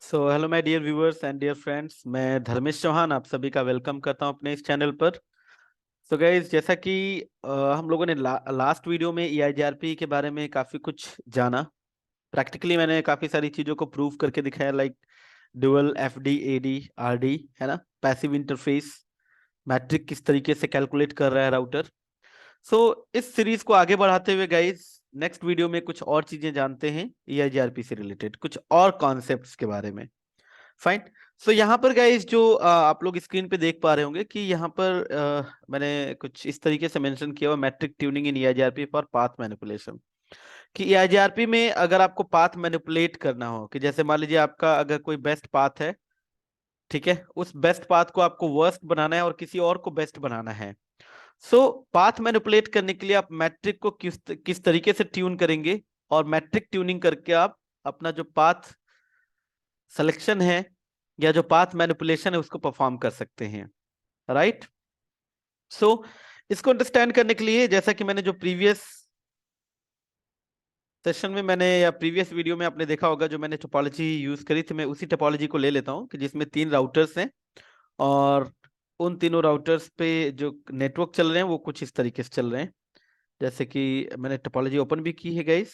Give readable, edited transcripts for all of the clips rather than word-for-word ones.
So hello my dear viewers and dear friends, मैं धर्मेश चौहान आप सभी का वेलकम करता हूं अपने इस चैनल पर। सो गाइज, जैसा कि हम लोगों ने लास्ट वीडियो में EIGRP के बारे में काफ़ी कुछ जाना। प्रैक्टिकली मैंने काफ़ी सारी चीज़ों को प्रूव करके दिखाया, like dual FD AD RD, है ना, पैसिव इंटरफेस, मैट्रिक किस तरीके से कैलकुलेट कर रहा है राउटर। सो इस सीरीज को आगे बढ़ाते हुए गाइज, नेक्स्ट वीडियो में कुछ और चीज़ें जानते हैं EIGRP से रिलेटेड, कुछ और कॉन्सेप्ट्स के बारे में। फाइन। सो यहाँ पर गाइस जो आप लोग स्क्रीन पे देख पा रहे होंगे कि यहाँ पर मैंने कुछ इस तरीके से मेंशन किया हुआ, metric tuning in EIGRP for path manipulation. कि EIGRP में अगर आपको पाथ मैनिपुलेट करना हो, कि जैसे मान लीजिए आपका अगर कोई बेस्ट पाथ है, ठीक है, उस बेस्ट पाथ को आपको वर्स्ट बनाना है और किसी और को बेस्ट बनाना है। सो पाथ मैनिपुलेट करने के लिए आप मैट्रिक को किस किस तरीके से ट्यून करेंगे, और मैट्रिक ट्यूनिंग करके आप अपना जो पाथ सिलेक्शन है या जो पाथ मैनिपुलेशन है उसको परफॉर्म कर सकते हैं। राइट। सो इसको अंडरस्टैंड करने के लिए, जैसा कि मैंने जो प्रीवियस सेशन में मैंने या प्रीवियस वीडियो में आपने देखा होगा, जो मैंने टोपोलॉजी यूज करी थी, मैं उसी टोपोलॉजी को ले लेता हूं कि जिसमें 3 राउटर्स हैं, और उन तीनों राउटर्स पे जो नेटवर्क चल रहे हैं वो कुछ इस तरीके से चल रहे हैं। जैसे कि मैंने टोपोलॉजी ओपन भी की है गाइस।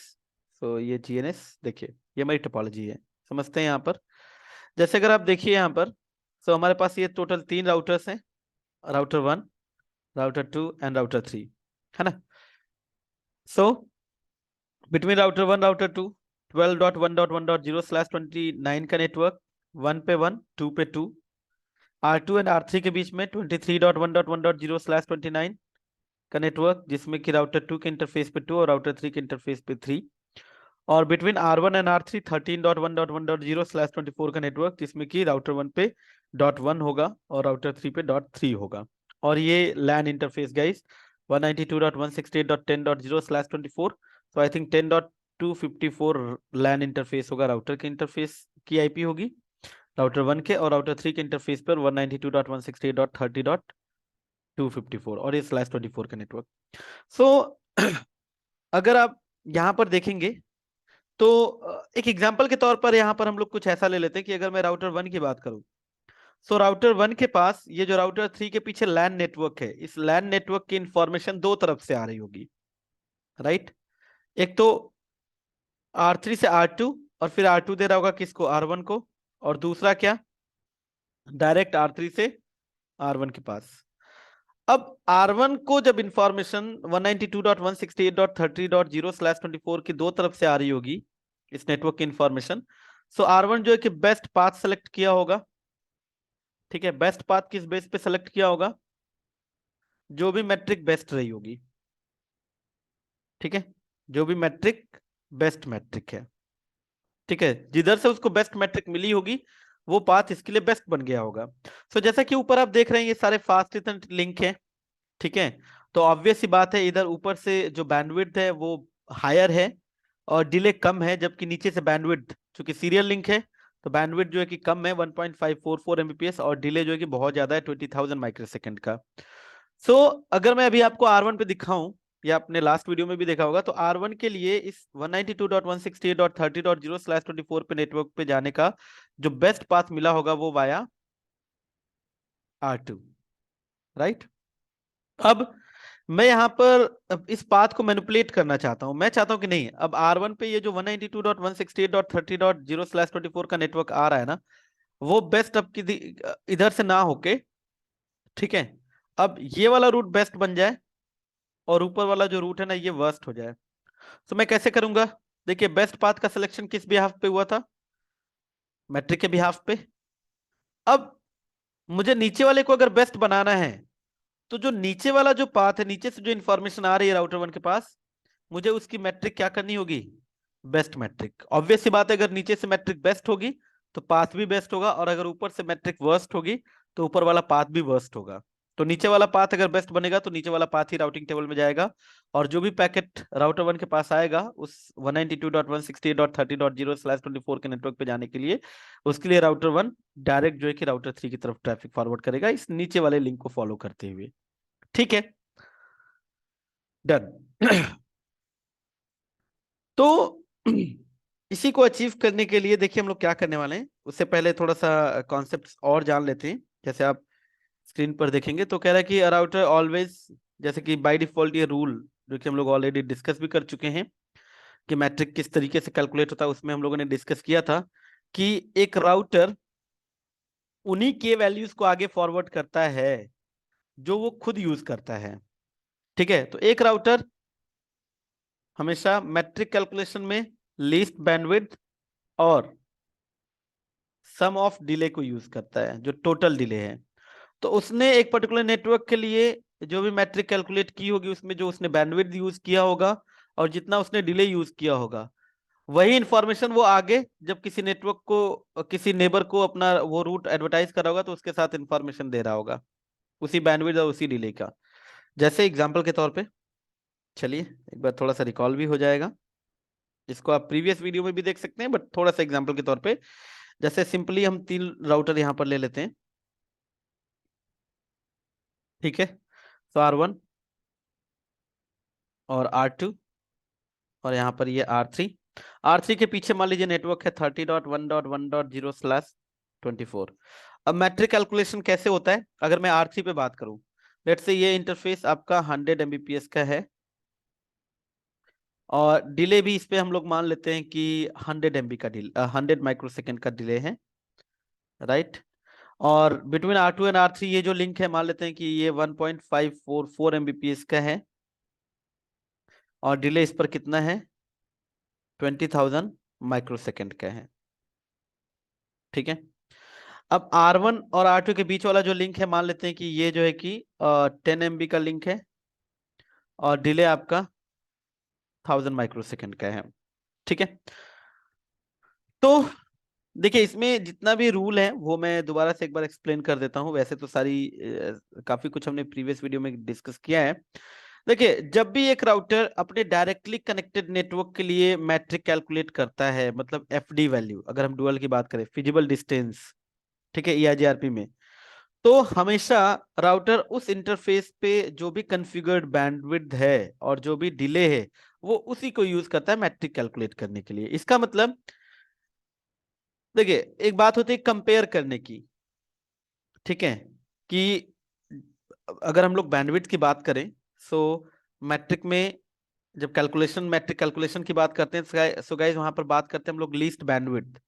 सो ये GNS, देखिए ये हमारी टोपोलॉजी है। समझते हैं यहाँ पर, जैसे अगर आप देखिए यहाँ पर, सो हमारे पास ये टोटल 3 राउटर्स हैं, राउटर 1, राउटर 2 एंड राउटर 3, है ना। सो बिटवीन राउटर 1 राउटर 2, 12.1.1.0/29 का नेटवर्क, 1 पे 1, 2 पे 2। R2 एंड R3 के बीच में 23.1.1.0/29 का नेटवर्क, जिसमें कि राउटर 2 के इंटरफेस पे 2 और राउटर 3 के इंटरफेस पे 3। और बिटवीन R1 एंड R3 13.1.1.0/24 का नेटवर्क, जिसमें कि राउटर 1 पे .1 होगा और राउटर 3 पे .3 होगा। और ये LAN इंटरफेस गाइस 192.168.10.0/24। तो आई थिंक 10.254 LAN इंटरफेस होगा, राउटर के इंटरफेस की IP होगी राउटर 1 के, और राउटर 3 के इंटरफेस पर 192.168.30.254 और ये /24 का नेटवर्क। सो अगर आप यहाँ पर देखेंगे तो एक एग्जांपल के तौर पर यहाँ पर हम लोग कुछ ऐसा ले लेते हैं कि अगर मैं राउटर 1 की बात करूं, सो राउटर 1 के पास ये जो राउटर 3 के पीछे LAN नेटवर्क है, इस LAN नेटवर्क की इंफॉर्मेशन दो तरफ से आ रही होगी। राइट। एक तो R3 से R2, और फिर R2 दे रहा होगा किसको, R1 को, और दूसरा क्या, डायरेक्ट R3 से R1 के पास। अब R1 को जब इंफॉर्मेशन 192.168.30.0/24 की दो तरफ से आ रही होगी, इस नेटवर्क की इंफॉर्मेशन, सो R1 जो है कि बेस्ट पाथ सेलेक्ट किया होगा। ठीक है, बेस्ट पाथ किस बेस पे सेलेक्ट किया होगा, जो भी मैट्रिक बेस्ट रही होगी। ठीक है, जो भी मैट्रिक बेस्ट मैट्रिक है, ठीक है, जिधर से उसको बेस्ट मैट्रिक मिली होगी वो पाथ इसके लिए बेस्ट बन गया होगा। सो जैसा कि ऊपर आप देख रहे हैं ये सारे फास्ट इथरनेट लिंक है। ठीक है, तो ऑब्वियस सी बात है, इधर ऊपर से जो बैंडविड्थ है वो हायर है और डिले कम है, जबकि नीचे से बैंडविड्थ, चूंकि सीरियल लिंक है तो बैंडविड्थ जो है कि कम है 1.544 Mbps, और डिले जो है कि बहुत ज्यादा है 20,000 माइक्रोसेकंड का। सो अगर मैं अभी आपको R1 पे दिखाऊं, या आपने लास्ट वीडियो में भी देखा होगा, तो R1 के लिए इस 192.168.30.0/24 पे नेटवर्क पे जाने का जो बेस्ट पाथ मिला होगा वो वाया R2। राइट। अब मैं यहाँ पर अब इस पाथ को मैनिपुलेट करना चाहता हूं, मैं चाहता हूं कि नहीं, अब R1 पे ये जो 192.168.30.0/24 का नेटवर्क आ रहा है ना, वो बेस्ट अब की इधर से ना होके, ठीक है, अब ये वाला रूट बेस्ट बन जाए और ऊपर वाला जो रूट है ना ये वर्स्ट हो जाए। तो मैं कैसे करूंगा, देखिए बेस्ट पाथ का सिलेक्शन किस बिहाफ पे हुआ था, मैट्रिक के बिहाफ पे। अब मुझे नीचे वाले को अगर बेस्ट बनाना है, तो जो नीचे वाला जो पाथ है, नीचे से जो इंफॉर्मेशन आ रही है राउटर 1 के पास, मुझे उसकी मैट्रिक क्या करनी होगी, बेस्ट मैट्रिक। ऑब्वियस सी बात है, अगर नीचे से मैट्रिक बेस्ट होगी तो पाथ भी बेस्ट होगा, और अगर ऊपर से मैट्रिक वर्स्ट होगी तो ऊपर वाला पाथ भी वर्स्ट होगा। तो नीचे वाला पाथ अगर बेस्ट बनेगा तो नीचे वाला पाथ ही राउटिंग टेबल में जाएगा, और जो भी पैकेट राउटर 1 के पास आएगा उस 192.168.30.0/24 के नेटवर्क पे जाने के लिए, उसके लिए राउटर 1 डायरेक्ट जो है कि राउटर 3 की तरफ ट्रैफिक फॉरवर्ड करेगा इस नीचे वाले लिंक को फॉलो करते हुए। ठीक है, डन। तो इसी को अचीव करने के लिए देखिए हम लोग क्या करने वाले हैं, उससे पहले थोड़ा सा कॉन्सेप्ट और जान लेते हैं। जैसे आप स्क्रीन पर देखेंगे तो कह रहा है कि राउटर ऑलवेज, जैसे कि बाय डिफॉल्ट ये रूल जो कि हम लोग ऑलरेडी डिस्कस भी कर चुके हैं कि मैट्रिक किस तरीके से कैलकुलेट होता है, उसमें हम लोगों ने डिस्कस किया था कि एक राउटर उन्हीं के वैल्यूज को आगे फॉरवर्ड करता है जो वो खुद यूज करता है। ठीक है, तो एक राउटर हमेशा मैट्रिक कैलकुलेशन में लीस्ट बैंडविड्थ और सम ऑफ डिले को यूज करता है, जो टोटल डिले है। तो उसने एक पर्टिकुलर नेटवर्क के लिए जो भी मैट्रिक कैलकुलेट की होगी उसमें जो उसने बैंडविड्थ यूज किया होगा और जितना उसने डिले यूज किया होगा, वही इंफॉर्मेशन वो आगे जब किसी नेटवर्क को, किसी नेबर को अपना वो रूट एडवर्टाइज कर रहा होगा तो उसके साथ इंफॉर्मेशन दे रहा होगा उसी बैंडविड्थ और उसी डिले का। जैसे एग्जांपल के तौर पे चलिए एक बार थोड़ा सा रिकॉल भी हो जाएगा, इसको आप प्रीवियस वीडियो में भी देख सकते हैं बट थोड़ा सा एग्जांपल के तौर पे जैसे सिंपली हम 3 राउटर यहां पर ले लेते हैं। ठीक है, तो R1 और R2 और यहाँ पर ये R3 के पीछे मान लीजिए नेटवर्क है 30.1.1.0/24। अब मैट्रिक कैलकुलेशन कैसे होता है, अगर मैं R3 पे बात करूं, लेट्स से ये इंटरफेस आपका 100 Mbps का है और डिले भी इस पे हम लोग मान लेते हैं कि 100 MB का डिले, 100 माइक्रोसेकंड का डिले है, राइट। और बिटवीन R2 एंड R3 ये जो लिंक है मान लेते हैं कि ये 1.544 Mbps का है और डिले इस पर कितना है, 20,000 माइक्रोसेकंड का है। ठीक है, अब R1 और R2 के बीच वाला जो लिंक है मान लेते हैं कि ये जो है कि 10 MB का लिंक है और डिले आपका 1000 माइक्रोसेकंड का है। ठीक है, तो देखिए इसमें जितना भी रूल है वो मैं दोबारा से एक बार एक्सप्लेन कर देता हूं। वैसे तो सारी काफी कुछ हमने प्रीवियस वीडियो में डिस्कस किया है। देखिए जब भी एक राउटर अपने डायरेक्टली कनेक्टेड नेटवर्क के लिए मैट्रिक कैलकुलेट करता है, मतलब एफडी वैल्यू, अगर हम डुअल की बात करें फिजिबल डिस्टेंस, ठीक है, ईआईजीआरपी में, तो हमेशा राउटर उस इंटरफेस पे जो भी कॉन्फ़िगर्ड बैंडविड्थ है और जो भी डिले है वो उसी को यूज करता है मैट्रिक कैलकुलेट करने के लिए। इसका मतलब देखिए एक बात होती है कंपेयर करने की, ठीक है, कि अगर हम लोग बैंडविड्थ की बात करें, सो मैट्रिक में जब कैलकुलेशन मैट्रिक कैलकुलेशन की बात करते हैं सो गाइस वहां पर बात करते हैं हम लोग लीस्ट बैंडविड्थ,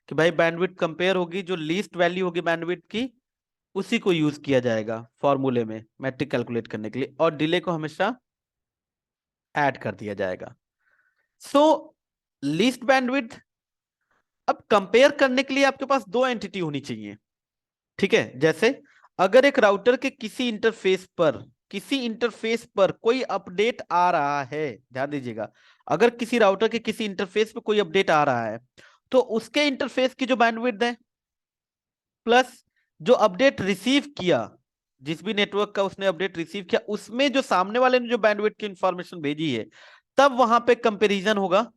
कि भाई बैंडविड्थ कंपेयर होगी, जो लीस्ट वैल्यू होगी बैंडविड्थ की उसी को यूज किया जाएगा फॉर्मूले में मैट्रिक कैलकुलेट करने के लिए, और डिले को हमेशा ऐड कर दिया जाएगा। सो लीस्ट बैंडविड्थ, अब कंपेयर करने के लिए आपके पास दो एंटिटी होनी चाहिए। ठीक है, जैसे अगर एक राउटर के किसी इंटरफेस पर कोई अपडेट आ रहा है, ध्यान दीजिएगा, अगर किसी राउटर के किसी इंटरफेस पे कोई अपडेट आ रहा है तो उसके इंटरफेस की जो बैंडविड्थ है प्लस जो अपडेट रिसीव किया, जिस भी नेटवर्क का उसने अपडेट रिसीव किया उसमें जो सामने वाले ने जो बैंडविड्थ की इंफॉर्मेशन भेजी है, तब वहां पे कंपैरिजन होगा।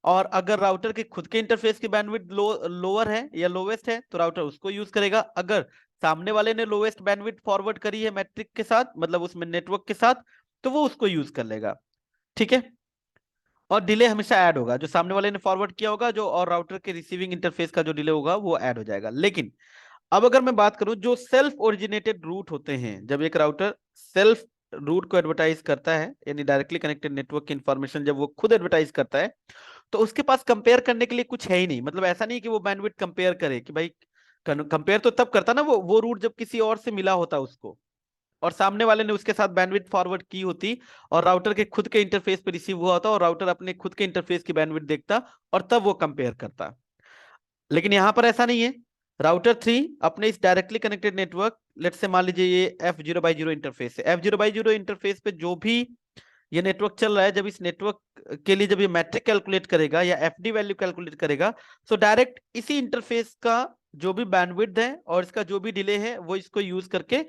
और अगर राउटर के खुद के इंटरफेस की बैंडविड्थ लोअर है या लोवेस्ट है तो राउटर उसको यूज करेगा। अगर सामने वाले ने लोवेस्ट बैंडविड्थ फॉरवर्ड करी है मैट्रिक के साथ, मतलब उसमें नेटवर्क के साथ, तो वो उसको यूज कर लेगा। ठीक है, और डिले हमेशा ऐड होगा, जो सामने वाले ने फॉरवर्ड किया होगा जो, और राउटर के रिसीविंग इंटरफेस का जो डिले होगा वो ऐड हो जाएगा। लेकिन अब अगर मैं बात करूं जो सेल्फ ओरिजिनेटेड रूट होते हैं, जब एक राउटर सेल्फ रूट को एडवर्टाइज करता है, यानी डायरेक्टली कनेक्टेड नेटवर्क की इंफॉर्मेशन जब वो खुद एडवर्टाइज करता है, तो उसके पास कंपेयर करने के लिए कुछ है ही नहीं। मतलब ऐसा नहीं कि वो बैंडविड्थ कंपेयर करे कि भाई, कंपेयर तो तब करता ना वो रूट जब किसी और से मिला होता उसको और सामने वाले ने उसके साथ बैंडविड्थ फॉरवर्ड की होती और राउटर के खुद के इंटरफेस पे रिसीव हुआ होता और राउटर अपने खुद के इंटरफेस की बैंडविड्थ देखता और तब वो कंपेयर करता। लेकिन यहां पर ऐसा नहीं है। राउटर 3 अपने इस डायरेक्टली कनेक्टेड नेटवर्क, लेट से मान लीजिए ये F0x0 इंटरफेस है, F0x0 इंटरफेस पे जो भी ये नेटवर्क चल रहा है, जब इस नेटवर्क के लिए जब ये मैट्रिक कैलकुलेट करेगा या एफडी वैल्यू कैलकुलेट करेगा, तो डायरेक्ट इसी इंटरफेस का जो भी बैंडविड्थ है और इसका जो भी डिले है वो इसको यूज करके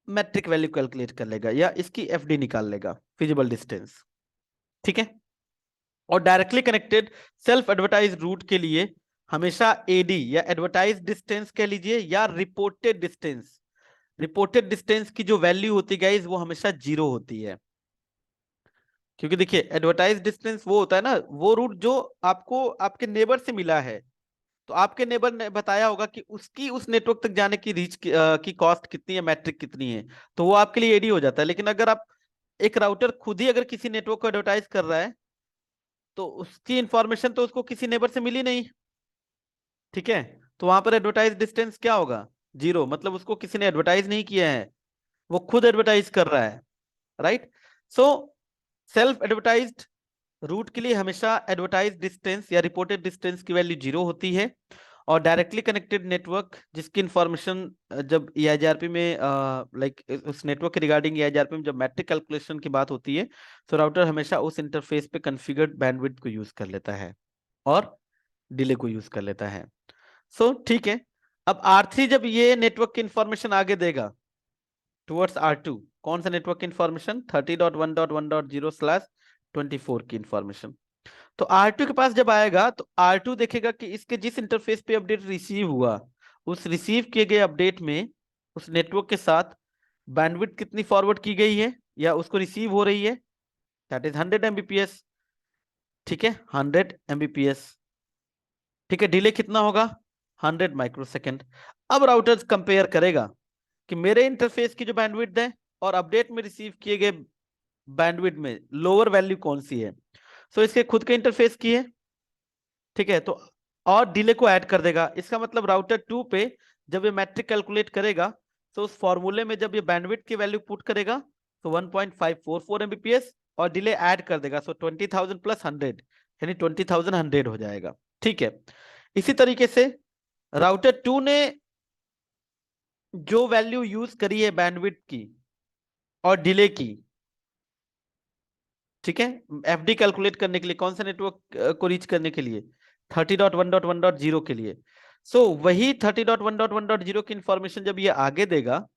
मैट्रिक वैल्यू कैलकुलेट कर लेगा या इसकी एफडी निकाल लेगा, फिजिबल डिस्टेंस। ठीक है, और directly connected self advertise route के लिए हमेशा एडी या एडवर्टाइज डिस्टेंस कह लीजिए या रिपोर्टेड डिस्टेंस की जो वैल्यू होती है गाइस वो हमेशा 0 होती है। क्योंकि देखिए एडवर्टाइज डिस्टेंस वो होता है ना, वो रूट जो आपको आपके नेबर से मिला है, तो आपके नेबर ने बताया होगा कि उसकी उस नेटवर्क तक जाने की रीच की कॉस्ट कितनी है, मैट्रिक कितनी है, तो वो आपके लिए एडी हो जाता है। लेकिन अगर आप एक राउटर खुद ही अगर किसी नेटवर्क को एडवर्टाइज कर रहा है, तो उसकी इंफॉर्मेशन तो उसको किसी नेबर से मिली नहीं, ठीक है, तो वहां पर एडवर्टाइज डिस्टेंस क्या होगा, जीरो, मतलब उसको किसी ने एडवर्टाइज नहीं किया है, वो खुद एडवर्टाइज कर रहा है, right. So self advertised route के लिए हमेशा एडवर्टाइज डिस्टेंस या रिपोर्टेड डिस्टेंस की वैल्यू जीरो होती है। और डायरेक्टली कनेक्टेड नेटवर्क जिसकी इंफॉर्मेशन जब ईआईजीआरपी में लाइक उस नेटवर्क के रिगार्डिंग ईआईजीआरपी में जब मैट्रिक कैलकुलेशन की बात होती है, तो राउटर हमेशा उस इंटरफेस पे कॉन्फ़िगर्ड बैंडविड्थ को यूज कर लेता है और डिले को यूज कर लेता है। सो ठीक है, अब R3 जब ये नेटवर्क की इंफॉर्मेशन आगे देगा टुवर्ड्स R2, कौन सा नेटवर्क की इंफॉर्मेशन, 30.1.1.0/24 की इंफॉर्मेशन, तो R2 के पास जब आएगा तो R2 देखेगा कि इसके जिस इंटरफेस पे अपडेट रिसीव हुआ, उस रिसीव किए गए अपडेट में उस नेटवर्क के साथ बैंडविड्थ कितनी फॉरवर्ड की गई है या उसको रिसीव हो रही है, दैट इज 100 Mbps, ठीक है, 100 Mbps, ठीक है, डिले कितना होगा, 100 माइक्रोसेकंड। अब राउटर कंपेयर करेगा कि मेरे इंटरफेस की जो बैंडविड्थ है और अपडेट में रिसीव किए गए बैंडविड्थ में लोअर वैल्यू कौन सी है, सो इसके खुद के इंटरफेस की है, ठीक है, तो और डिले को ऐड कर देगा। इसका मतलब राउटर 2 पे जब ये मैट्रिक कैलकुलेट करेगा, तो उस फॉर्मूले में जब ये बैंडविड्थ की वैल्यू पुट करेगा तो 1.544 Mbps और डिले ऐड कर देगा, सो 20,000 प्लस 100 यानी 20,100 हो जाएगा, ठीक है। इसी तरीके से राउटर 2 ने जो वैल्यू यूज करी है बैंडविड्थ की और डिले की, ठीक है, एफडी कैलकुलेट करने के लिए, कौन सा नेटवर्क को रीच करने के लिए, 30.1.1.0 के लिए, सो वही 30.1.1.0 की इंफॉर्मेशन जब ये आगे देगा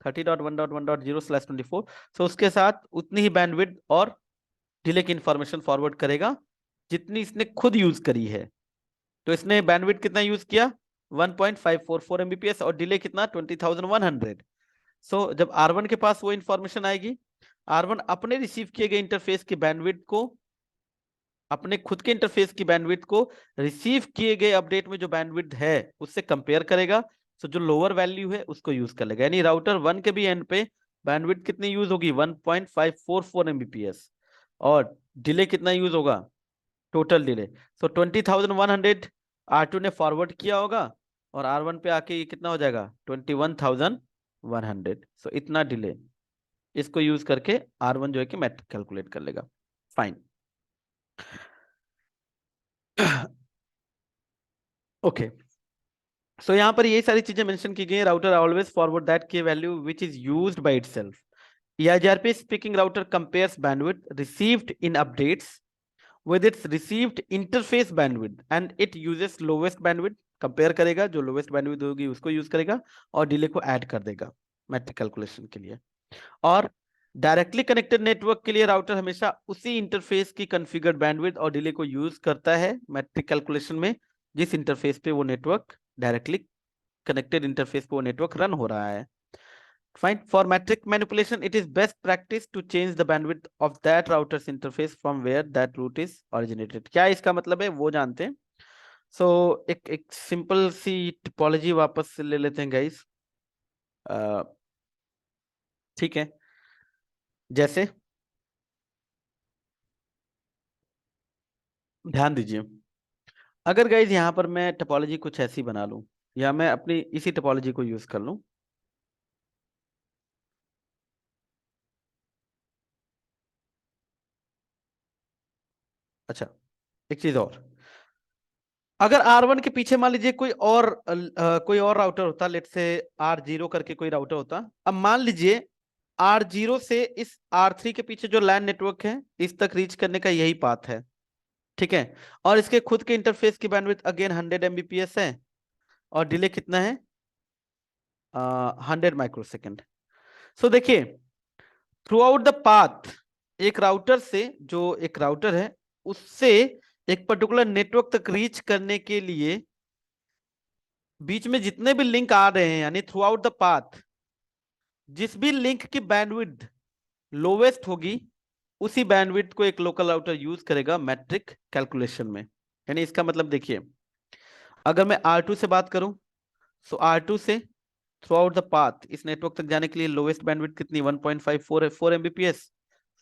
30.1.1.0/24, सो उसके साथ उतनी ही बैंडविड्थ और डिले की इंफॉर्मेशन फॉरवर्ड करेगा जितनी इसने खुद यूज करी है। तो इसने बैंडविड्थ कितना यूज किया, 1.544 Mbps और डिले कितना, 20,100। सो जब R1 के पास वो इंफॉर्मेशन आएगी, R1 अपने रिसीव किए गए इंटरफेस की बैंडविड्थ को, अपने खुद के इंटरफेस की बैंडविड्थ को रिसीव किए गए अपडेट में जो बैंडविड्थ है उससे कंपेयर करेगा, तो जो लोअर वैल्यू है उसको यूज कर लेगा, यानी राउटर 1 के भी एंड पे बैंडविड्थ कितनी यूज होगी, 1.544 Mbps और डिले कितना यूज होगा, टोटल डिले, सो 20,100 R2 ने फॉरवर्ड किया होगा और R1 पे आके ये कितना हो जाएगा, 21,100, सो इतना डिले इसको यूज करके R1 जो है कि मैट्रिक कैलकुलेट कर लेगा, फाइन। ओके, सो यहाँ पर ये सारी चीजें मेंशन की गई है, राउटर ऑलवेज फॉरवर्ड दैट की value which is used by itself. EIGRP speaking router compares bandwidth received in updates with its received interface bandwidth and it uses lowest bandwidth, compare करेगा, जो लोवेस्ट बैंडविड्थ होगी उसको use करेगा और delay को add कर देगा मैट्रिक कैलकुलेशन के लिए। और डायरेक्टली कनेक्टेड नेटवर्क के लिए राउटर हमेशा उसी इंटरफेस की कॉन्फ़िगर्ड बैंडविड्थ और डिले को यूज करता है मैट्रिक कैलकुलेशन में जिस इंटरफेस पे वो नेटवर्क डायरेक्टली कनेक्टेड इंटरफेस पे वो नेटवर्क रन हो रहा है। Fine. For metric manipulation, it is best practice to change the bandwidth of that router's interface from where that route is originated. क्या इसका मतलब है वो जानते हैं। सो एक सिंपल सी टिपोलॉजी वापस से ले लेते हैं गाइस, ठीक है, जैसे ध्यान दीजिए, अगर गाइस यहाँ पर मैं टोपोलॉजी कुछ ऐसी बना लूं या मैं अपनी इसी टोपोलॉजी को यूज कर लूं, अच्छा एक चीज और, अगर R1 के पीछे मान लीजिए कोई और राउटर होता, लेट से R0 करके कोई राउटर होता, अब मान लीजिए R0 से इस R3 के पीछे जो लैन नेटवर्क है इस तक रीच करने का यही पाथ है, ठीक है, और इसके खुद के इंटरफेस की बैंडविड्थ अगेन 100 Mbps है और डिले कितना है, 100 माइक्रोसेकंड। सो देखिए थ्रू आउट द पाथ एक राउटर से, जो एक राउटर है उससे एक पर्टिकुलर नेटवर्क तक रीच करने के लिए बीच में जितने भी लिंक आ रहे हैं, यानी थ्रू आउट द पाथ जिस भी लिंक की बैंडविड्थ लोवेस्ट होगी उसी बैंडविड्थ को एक लोकल राउटर यूज करेगा मैट्रिक कैलकुलेशन में। यानी इसका मतलब देखिए, अगर मैं R2 से बात करूं, सो R2 से थ्रू आउट द पाथ इस नेटवर्क तक जाने के लिए लोएस्ट बैंडविड्थ कितनी 1.54 एमबीपीएस,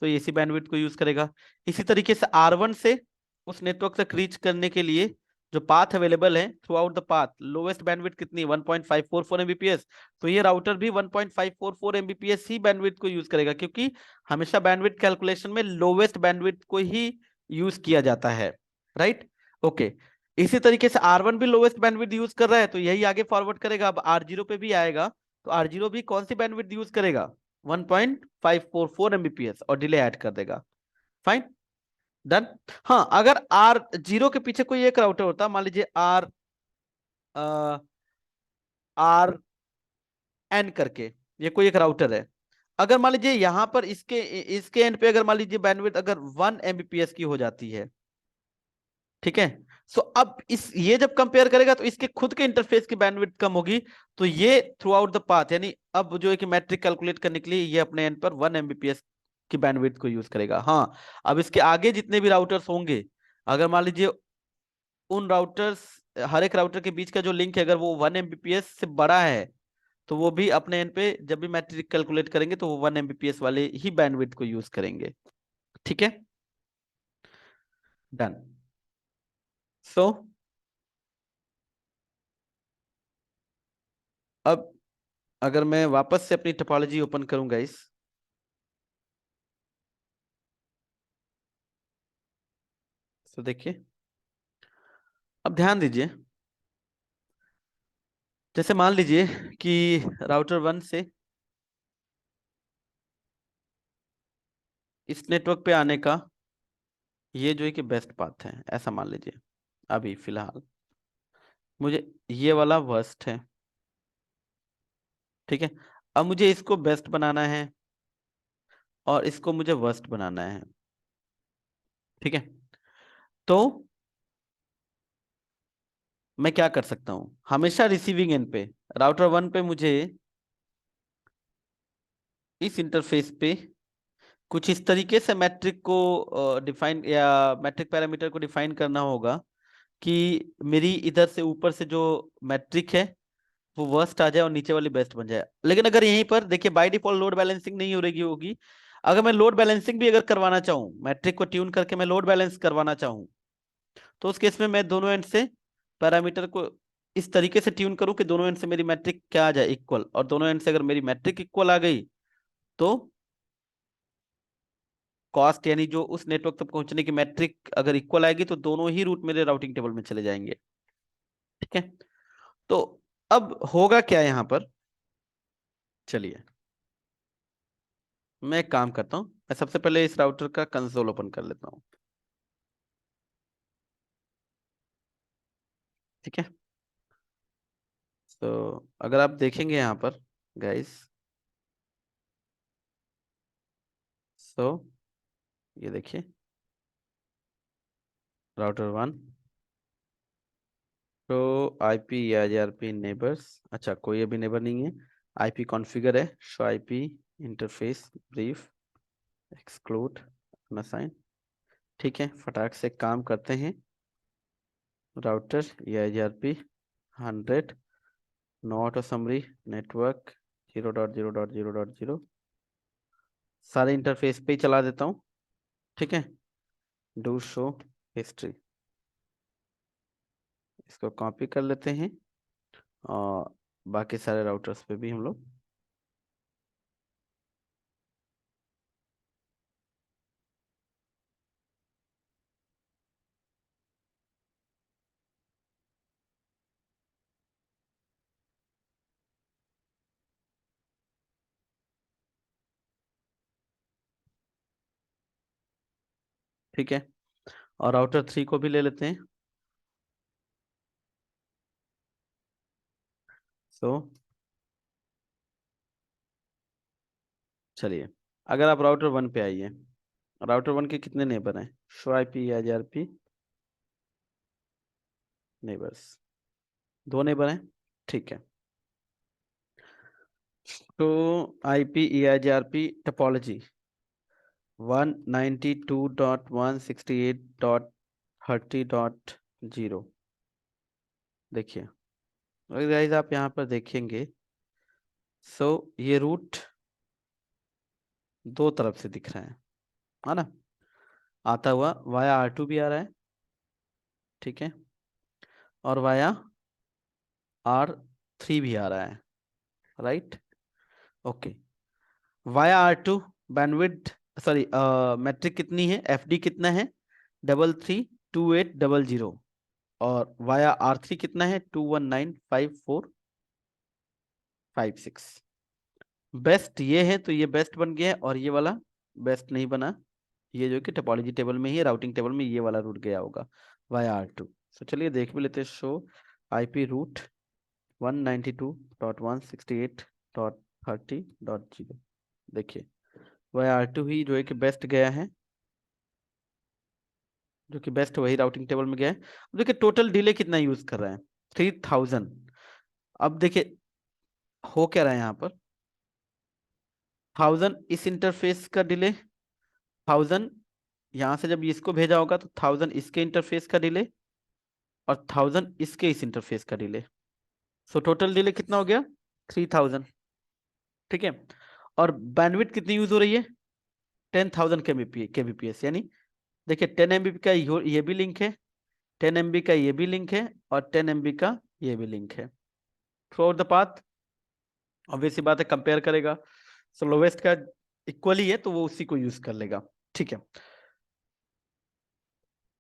तो ये इसी बैंडविड्थ को यूज करेगा। इसी तरीके से R1 से उस नेटवर्क तक रीच करने के लिए जो पाथ अवेलेबल है throughout the path, lowest bandwidth कितनी 1.544 एमबीपीएस, तो ये राउटर भी 1.544 एमबीपीएस ही बैंडविड्थ को यूज करेगा, क्योंकि हमेशा बैंडविड्थ कैलकुलेशन में लोएस्ट बैंडविड्थ को ही यूज किया जाता है, राइट। ओके, इसी तरीके से R1 भी लोएस्ट बैंडविड्थ यूज कर रहा है, तो यही आगे फॉरवर्ड करेगा। अब R0 पे भी आएगा, तो R0 भी कौन सी बैंडविड्थ यूज करेगा 1.544 एमबीपीएस और डिले ऐड कर देगा। Fine, done. हाँ, अगर R0 के पीछे कोई एक राउटर होता, मान लीजिए आर एन करके ये कोई एक राउटर है, अगर मान लीजिए यहां पर इसके इसके एंड पे अगर मान लीजिए बैंडविड्थ अगर 1 एमबीपीएस की हो जाती है, ठीक है, सो अब इस ये जब कंपेयर करेगा तो इसके खुद के इंटरफेस की बैंडविड्थ कम होगी, तो ये थ्रू आउट द पाथ, यानी अब जो है कि मैट्रिक कैलकुलेट करने के लिए ये अपने एंड पर 1 एमबीपीएस की बैंडविड्थ को यूज करेगा। हाँ, अब इसके आगे जितने भी राउटर्स होंगे, अगर मान लीजिए उन राउटर्स, हर एक राउटर के बीच का जो लिंक है अगर वो 1 एमबीपीएस से बड़ा है, तो वो भी अपने एंड पे जब भी मैट्रिक कैलकुलेट करेंगे तो वो 1 एमबीपीएस वाले ही बैंडविड्थ को यूज करेंगे। ठीक है, डन। सो अब अगर मैं वापस से अपनी टोपोलॉजी ओपन करूंगा इस, तो देखिए, अब ध्यान दीजिए, जैसे मान लीजिए कि राउटर 1 से इस नेटवर्क पे आने का ये जो है कि बेस्ट पाथ है, ऐसा मान लीजिए। अभी फिलहाल मुझे ये वाला वर्स्ट है, ठीक है। अब मुझे इसको बेस्ट बनाना है और इसको मुझे वर्स्ट बनाना है, ठीक है। तो मैं क्या कर सकता हूं, हमेशा रिसीविंग एंड पे राउटर 1 पे मुझे इस इंटरफेस पे कुछ इस तरीके से मैट्रिक को डिफाइन या मैट्रिक पैरामीटर को डिफाइन करना होगा कि मेरी इधर से ऊपर से जो मैट्रिक है वो वर्स्ट आ जाए और नीचे वाली बेस्ट बन जाए। लेकिन अगर यहीं पर देखिए बाय डिफॉल्ट लोड बैलेंसिंग नहीं हो रही होगी, अगर मैं लोड बैलेंसिंग भी अगर करवाना चाहूँ, मैट्रिक को ट्यून करके मैं लोड बैलेंस करवाना चाहूँ, तो उस केस में मैं दोनों एंड से पैरामीटर को इस तरीके से ट्यून करूं कि दोनों एंड से मेरी मैट्रिक क्या आ जाए, इक्वल, और दोनों एंड से अगर मेरी मैट्रिक इक्वल आ गई तो कॉस्ट, यानी जो उस नेटवर्क तक पहुंचने की मैट्रिक अगर इक्वल आएगी तो दोनों ही रूट मेरे राउटिंग टेबल में चले जाएंगे। ठीक है, तो अब होगा क्या यहां पर, चलिए मैं एक काम करता हूं, मैं सबसे पहले इस राउटर का कंसोल ओपन कर लेता हूं। ठीक है, तो अगर आप देखेंगे यहां पर गाइस, सो ये देखिए राउटर 1, तो आईपी या आईआरपी नेबर्स, अच्छा कोई अभी नेबर नहीं है, आईपी कॉन्फ़िगर है, show IP interface brief exclude assign. ठीक है, फटाक से काम करते हैं। राउटर या EIGRP 100 no auto summary network 0.0.0.0 सारे इंटरफेस पे ही चला देता हूँ। ठीक है, डू शो हिस्ट्री, इसको कॉपी कर लेते हैं और बाकी सारे राउटर्स पे भी हम लोग, ठीक है, और राउटर 3 को भी ले लेते हैं। सो चलिए, अगर आप राउटर 1 पे आइए, राउटर 1 के कितने नेबर हैं, शो आईपी या आईआरपी नेबर्स, 2 नेबर हैं। ठीक है, तो आईपी ईआईजीआरपी टोपोलॉजी 192.168.30.0। देखिए गाइस आप यहाँ पर देखेंगे, सो ये रूट दो तरफ से दिख रहा है ना, आता हुआ वाया R2 भी आ रहा है, ठीक है, और वाया R3 भी आ रहा है, right. Okay, via R2 bandwidth, sorry metric कितनी है, FD कितना है, 332800, और वाया R3 कितना है, 2195456। बेस्ट ये है तो ये बेस्ट बन गया है, और ये वाला बेस्ट नहीं बना, ये जो कि टोपोलॉजी टेबल में ही, राउटिंग टेबल में ये वाला रूट गया होगा वाया R2। तो चलिए देख भी लेते हैं, शो IP रूट 192.168.30.0। देखिए वाया R2 ही जो है कि बेस्ट गया है, जो कि बेस्ट वही राउटिंग टेबल में गया है। अब देखिए टोटल डिले कितना यूज कर रहा है, 3000। अब देखिए हो क्या रहा है यहाँ पर, 1000 इस इंटरफेस का डिले, 1000 यहां से जब इसको भेजा होगा तो 1000 इसके इंटरफेस का डिले, और 1000 इसके इस इंटरफेस का डिले। सो टोटल डिले कितना हो गया, 3000, ठीक है। और बैंडविड्थ कितनी यूज हो रही है, 10,000 kbps, यानी देखिए 10 MB का ये भी लिंक है, 10 MB का ये भी लिंक है, और 10 MB का ये भी लिंक है throughout the path. Obvious सी बात है, कंपेयर करेगा, सो लोवेस्ट का इक्वली है तो वो उसी को यूज कर लेगा, ठीक है।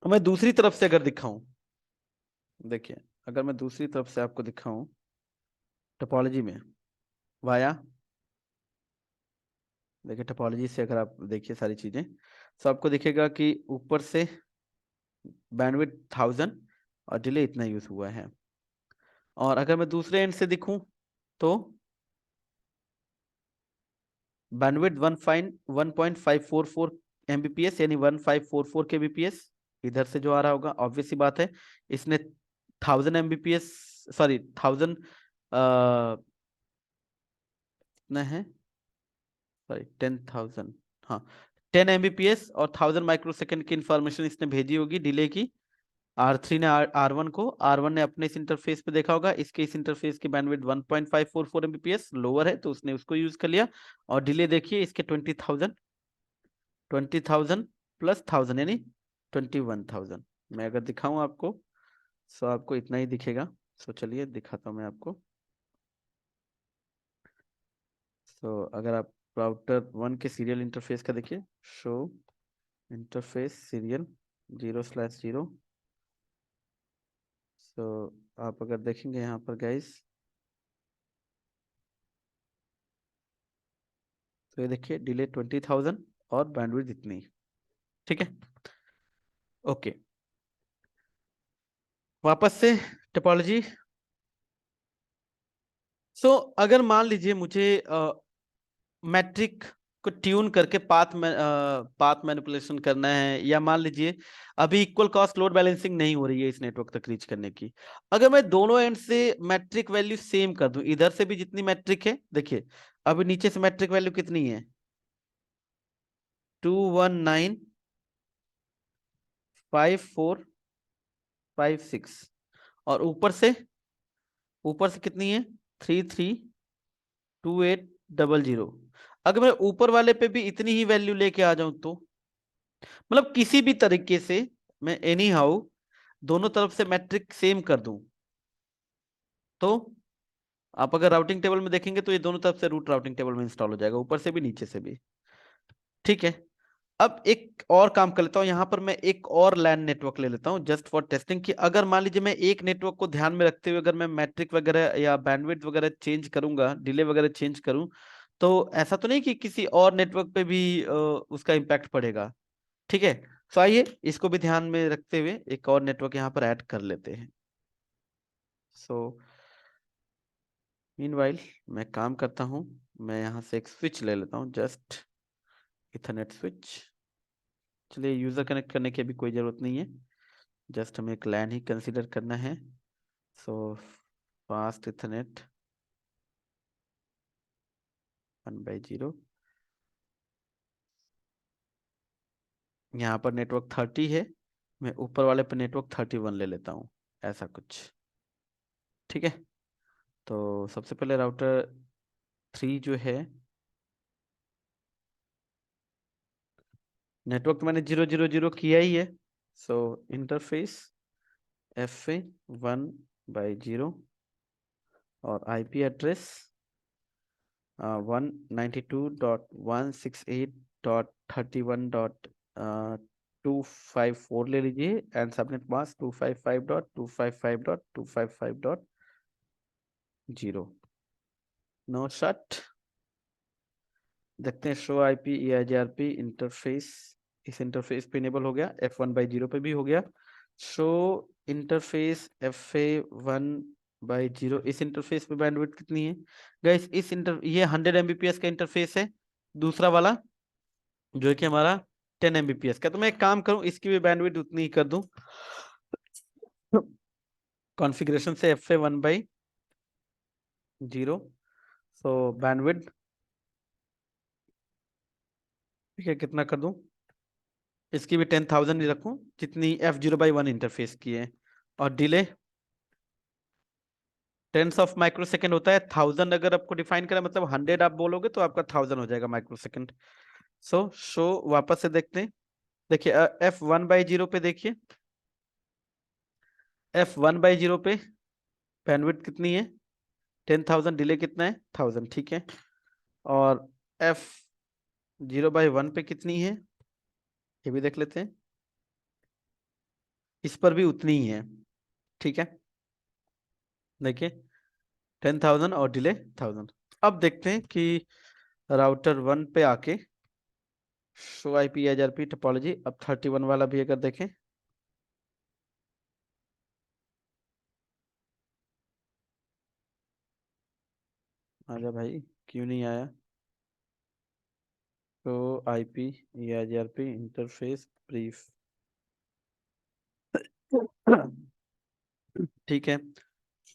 तो मैं दूसरी तरफ से अगर दिखाऊं, देखिए अगर मैं दूसरी तरफ से आपको दिखाऊं टोपोलॉजी में वाया, देखिए टोपोलॉजी से अगर आप देखिए सारी चीजें, तो आपको दिखेगा कि ऊपर से बैंडविड्थ 1000 और डिले इतना यूज हुआ है। और अगर मैं दूसरे एंड से दिखूं तो बैंडविड्थ 1.544 Mbps, यानी 1544 kbps इधर से जो आ रहा होगा, ऑब्वियस सी बात है, इसने 1000 Mbps, सॉरी 1000 कितना है, सॉरी 10,000, हाँ 10 Mbps और 1000 माइक्रोसेकंड की इंफॉर्मेशन इसने भेजी होगी डिले की। R3 ने R1 को, R1 ने अपने इस इंटरफेस पे देखा होगा, इसके इस इंटरफेस की बैंडविड्थ 1.544 Mbps लोअर है तो उसने उसको यूज कर लिया, और डिले देखिए इसके 20,000 प्लस 1000 यानी 21,000। मैं अगर दिखाऊं आपको, सो आपको इतना ही दिखेगा। सो चलिए दिखाता हूं मैं आपको। सो अगर आप राउटर 1 के सीरियल इंटरफेस का देखिए, शो इंटरफेस सीरियल 0/0। सो आप अगर देखेंगे यहाँ पर गाइस, तो ये देखिए डिले 20,000 और बैंडविड्थ इतनी, ठीक है। ओके, वापस से टोपोलॉजी। सो अगर मान लीजिए मुझे मैट्रिक को ट्यून करके पाथ मैनिपुलेशन करना है, या मान लीजिए अभी इक्वल कॉस्ट लोड बैलेंसिंग नहीं हो रही है इस नेटवर्क तक रीच करने की, अगर मैं दोनों एंड से मैट्रिक वैल्यू सेम कर दूं, इधर से भी जितनी मैट्रिक है, देखिए अभी नीचे से मैट्रिक वैल्यू कितनी है, 2195456, और ऊपर से कितनी है, 332800। अगर मैं ऊपर वाले पे भी इतनी ही वैल्यू लेके आ जाऊं तो, मतलब किसी भी तरीके से मैं एनी हाउ दोनों तरफ से मैट्रिक सेम कर दूं, तो आप अगर राउटिंग टेबल में देखेंगे तो ये दोनों तरफ से रूट राउटिंग टेबल में इंस्टॉल हो जाएगा, ऊपर से भी नीचे से भी, ठीक है। अब एक और काम कर लेता हूं, यहां पर मैं एक और लैन नेटवर्क ले लेता हूं जस्ट फॉर टेस्टिंग, कि अगर मान लीजिए मैं एक नेटवर्क को ध्यान में रखते हुए अगर मैं मैट्रिक वगैरह या बैंडविड्थ वगैरह चेंज करूंगा, डिले वगैरह चेंज करूं, तो ऐसा तो नहीं कि किसी और नेटवर्क पे भी उसका इम्पैक्ट पड़ेगा, ठीक है। तो आइए इसको भी ध्यान में रखते हुए एक और नेटवर्क यहाँ पर ऐड कर लेते हैं। सो मीनवाइल मैं काम करता हूँ, मैं यहाँ से एक स्विच ले लेता हूँ, जस्ट इथरनेट स्विच। चलिए यूजर कनेक्ट करने की अभी कोई जरूरत नहीं है, जस्ट हमें एक लैन ही कंसीडर करना है। So fast Ethernet 1/0। यहाँ पर नेटवर्क 30 है, मैं ऊपर वाले पर नेटवर्क 31 ले लेता हूँ, ऐसा कुछ। ठीक है, तो सबसे पहले राउटर 3 जो है, नेटवर्क तो मैंने 0 0 0 किया ही है। सो इंटरफेस FA1/0 और IP एड्रेस 192.168.31.254 ले लीजिए, and subnet mask 255.255.255.0। No shut. देखते हैं शो IP EIGRP इंटरफेस, इस इंटरफेस पे इनेबल हो गया, F1/0 पे भी हो गया। शो इंटरफेस FA1/0, इस इंटरफेस पे बैंडविड्थ कितनी है गाइस? ये 100 Mbps का इंटरफेस है, दूसरा वाला जो है कि हमारा 10 Mbps का। तो मैं एक काम करूं, इसकी भी बैंडविड्थ उतनी ही कर दूं, कॉन्फ़िगरेशन से FA1/0। सो बैंडविड्थ ठीक है, कितना कर दूं? इसकी भी 10,000 ही रखूं, जितनी F0/1 इंटरफेस की है। और डिले टेंस ऑफ माइक्रोसेकंड होता है, 1000 अगर आपको डिफाइन करा, मतलब 100 आप बोलोगे तो आपका 1000 हो जाएगा माइक्रोसेकंड। शो वापस से देखते हैं। देखिए F1/0 पे देखिए, F1/0 पे बैंडविड्थ कितनी है? 10,000। डिले कितना है? 1000। ठीक है, और F0/1 पे कितनी है ये भी देख लेते हैं, इस पर भी उतनी ही है। ठीक है, देखिए 10,000 और डिले 1000। अब देखते हैं कि राउटर 1 पे आके शो IP EIGRP टोपोलॉजी, अब 31 वाला भी अगर देखें, आजा भाई, क्यों नहीं आया? तो IP EIGRP इंटरफेस ब्रीफ, ठीक है।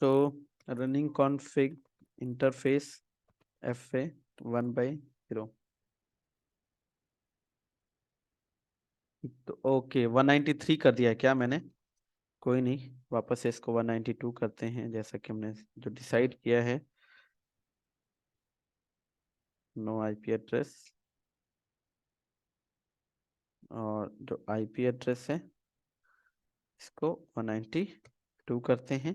तो रनिंग कॉन्फ़िग इंटरफेस FA1/0, तो ओके 193 कर दिया है क्या मैंने? कोई नहीं, वापस से इसको 192 करते हैं, जैसा कि हमने जो डिसाइड किया है। नो IP एड्रेस, और जो IP एड्रेस है इसको 192 करते हैं।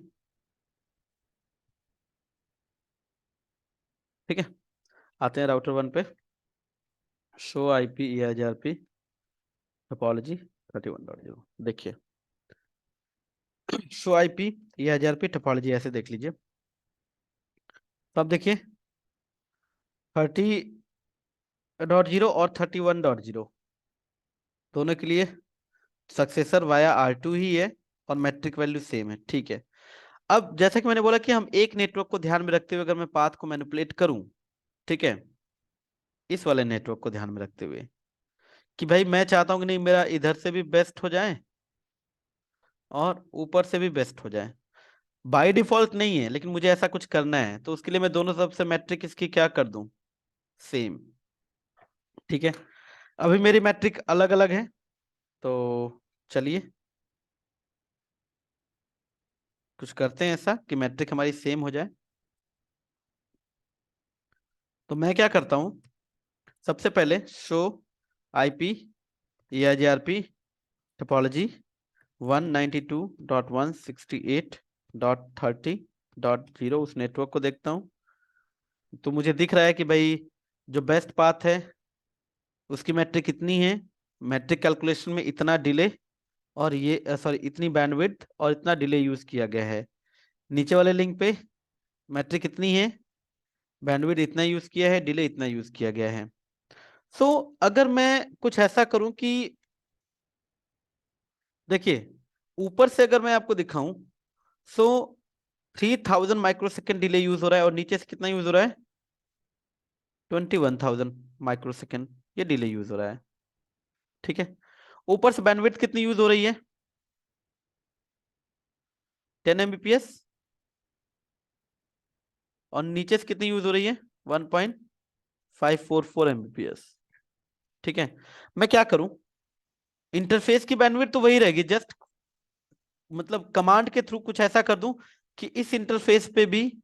ठीक है, आते हैं राउटर 1 पे। शो IP EIGRP टोपोलॉजी 31.0, देखिए शो IP EIGRP टोपोलॉजी ऐसे देख लीजिए। तो अब देखिए 30.0 और 31.0 दोनों के लिए सक्सेसर वाया R2 ही है, और मैट्रिक वैल्यू सेम है। ठीक है, अब जैसा कि मैंने बोला कि हम एक नेटवर्क को ध्यान में रखते हुए अगर मैं पाथ को मैनिपुलेट करूं, ठीक है, इस वाले नेटवर्क को ध्यान में रखते हुए कि भाई मैं चाहता हूं कि नहीं, मेरा इधर से भी बेस्ट हो जाए और ऊपर से भी बेस्ट हो जाए। बाय डिफॉल्ट नहीं है, लेकिन मुझे ऐसा कुछ करना है, तो उसके लिए मैं दोनों तरफ से मैट्रिक इसकी क्या कर दूं? सेम। ठीक है, अभी मेरी मैट्रिक अलग अलग है, तो चलिए कुछ करते हैं ऐसा कि मैट्रिक हमारी सेम हो जाए। तो मैं क्या करता हूं, सबसे पहले शो IP EIGRP टोपोलॉजी 192.168.30.0 उस नेटवर्क को देखता हूं। तो मुझे दिख रहा है कि भाई जो बेस्ट पाथ है उसकी मैट्रिक कितनी है, मैट्रिक कैलकुलेशन में इतना डिले और ये सॉरी इतनी बैंडविड्थ और इतना डिले यूज किया गया है। नीचे वाले लिंक पे मैट्रिक कितनी है, बैंडविड्थ इतना यूज किया है, डिले इतना यूज किया गया है। अगर मैं कुछ ऐसा करूं कि देखिए ऊपर से अगर मैं आपको दिखाऊं, सो 3000 माइक्रोसेकंड डिले यूज हो रहा है, और नीचे से कितना यूज हो रहा है? 21,000 माइक्रोसेकंड ये डिले यूज हो रहा है। ठीक है, ऊपर से बैंडविड्थ कितनी यूज हो रही है? 10 Mbps, और नीचे से कितनी यूज हो रही है? 1.544 Mbps। ठीक है, मैं क्या करूं, इंटरफेस की बैंडविड्थ तो वही रहेगी, जस्ट मतलब कमांड के थ्रू कुछ ऐसा कर दूं कि इस इंटरफेस पे भी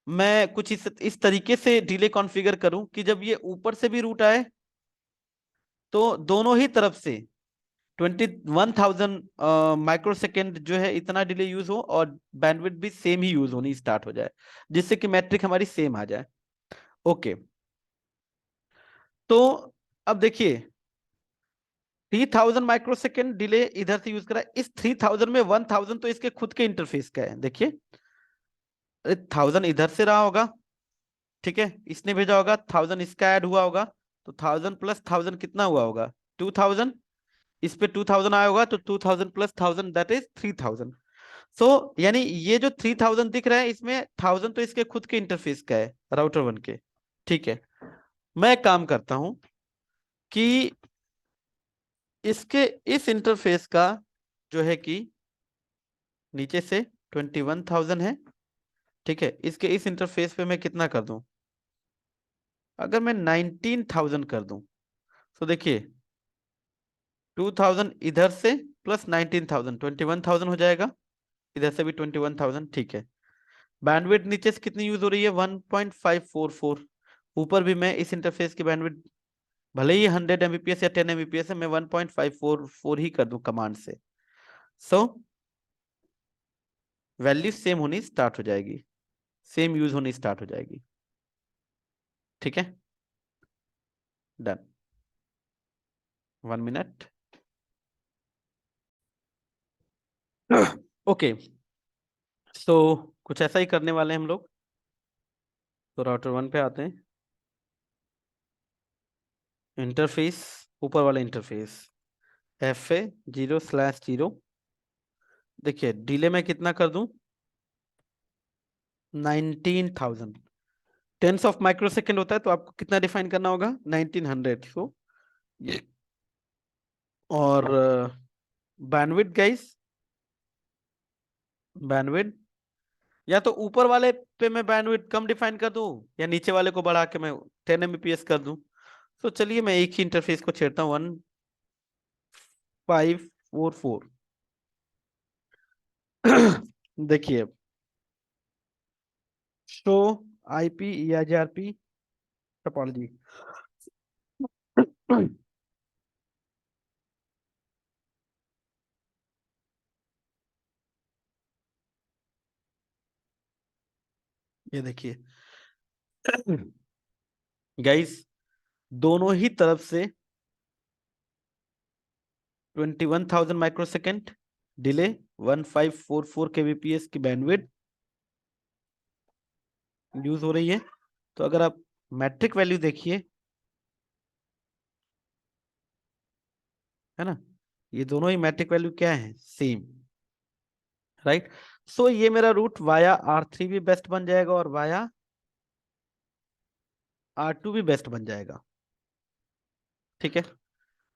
मैं कुछ इस तरीके से डिले कॉन्फ़िगर करूं कि जब ये ऊपर से भी रूट आए तो दोनों ही तरफ से 21,000 माइक्रो सेकेंड जो है इतना डिले यूज हो और बैंडविड्थ भी सेम ही यूज होनी स्टार्ट हो जाए, जिससे कि मैट्रिक हमारी सेम आ जाए। ओके, तो अब देखिए 3,000 माइक्रो सेकेंड डिले इधर से यूज करा, इस 3,000 में 1,000 तो इसके खुद के इंटरफेस का है। देखिए 1,000 इधर से रहा होगा, ठीक है, इसने भेजा होगा, 1,000 इसका ऐड हुआ होगा, तो 1,000 प्लस 1,000 कितना हुआ होगा, 2,000। इस पे 2,000 आया होगा, तो 2,000 प्लस 1,000 दैट इज 3,000। सो यानी ये जो 3,000 दिख रहा है इसमें 1,000 तो इसके खुद के इंटरफेस का है, राउटर 1 के। ठीक है, मैं एक काम करता हूं कि इसके इस इंटरफेस का जो है कि नीचे से 21,000 है, ठीक है, इसके इस इंटरफेस पे मैं कितना कर दूं, अगर मैं 19,000 कर दूं तो देखिए 2,000 इधर से प्लस 19,000 21,000 हो जाएगा, इधर से भी 21,000। ठीक है, बैंडविड्थ नीचे से कितनी यूज हो रही है, 1.544। ऊपर भी मैं इस इंटरफेस की बैंडविड्थ भले ही 100 एमबीपीएस या 10 एमबीपीएस है, मैं 1.544 ही कर दूं कमांड से। सो वैल्यू सेम होनी स्टार्ट हो जाएगी, सेम यूज होनी स्टार्ट हो जाएगी। ठीक है, डन। 1 मिनट। ओके, सो कुछ ऐसा ही करने वाले हैं हम लोग। तो राउटर 1 पे आते हैं, इंटरफेस, ऊपर वाला इंटरफेस FA0/0। देखिए डिले में कितना कर दूं, 19,000। टेंस ऑफ माइक्रो सेकेंड होता है तो आपको कितना डिफाइन करना होगा, 1900। सो ये, और बैंडविड्थ गाइस, बैंडविड्थ या तो ऊपर वाले पे मैं बैंडविड्थ कम डिफाइन कर दूं या नीचे वाले को बढ़ा के मैं 10 एमबीपीएस कर दूं। तो चलिए मैं एक ही इंटरफेस को छेड़ता हूँ, 1.544। देखिए शो IP EIGRP टोपोलॉजी। ये देखिए गाइस, दोनों ही तरफ से 21,000 माइक्रो सेकेंड डिले, 1.544 kbps की बैंडविड्थ यूज हो रही है। तो अगर आप मैट्रिक वैल्यू देखिए, है ना, ये दोनों ही मैट्रिक वैल्यू क्या है, सेम, राइट। सो ये मेरा रूट वाया R3 भी बेस्ट बन जाएगा और वाया R2 भी बेस्ट बन जाएगा। ठीक है,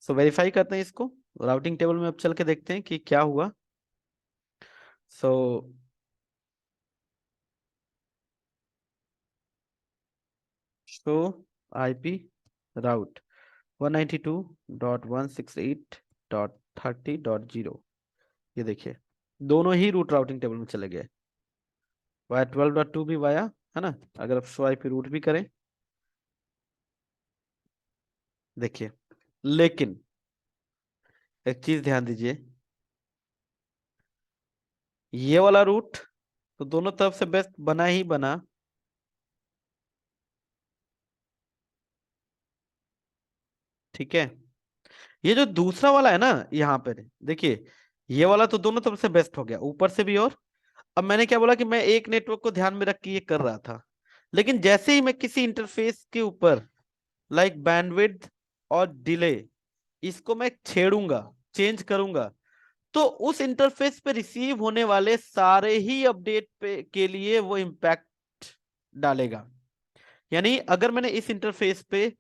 सो वेरीफाई करते हैं इसको, राउटिंग टेबल में अब चल के देखते हैं कि क्या हुआ। सो शो IP राउट 192.168.30.0। ये देखिए दोनों ही रूट राउटिंग टेबल में चले गए, वाया 12.2 भी वाया, है ना। अगर आप शो IP रूट भी करें, देखिए, लेकिन एक चीज ध्यान दीजिए, ये वाला रूट तो दोनों तरफ से बेस्ट बना ही बना, ठीक है। ये जो दूसरा वाला है ना, यहाँ पे देखिए, ये वाला तो दोनों तरफ से बेस्ट हो गया, ऊपर से भी। और अब मैंने क्या बोला कि मैं एक नेटवर्क को ध्यान में रख के ये कर रहा था, लेकिन जैसे ही मैं किसी इंटरफेस के ऊपर लाइक बैंडविड्थ और डिले इसको मैं छेड़ूंगा, चेंज करूंगा, तो उस इंटरफेस पे रिसीव होने वाले सारे ही अपडेट पे के लिए वो इम्पैक्ट डालेगा। यानी अगर मैंने इस इंटरफेस पे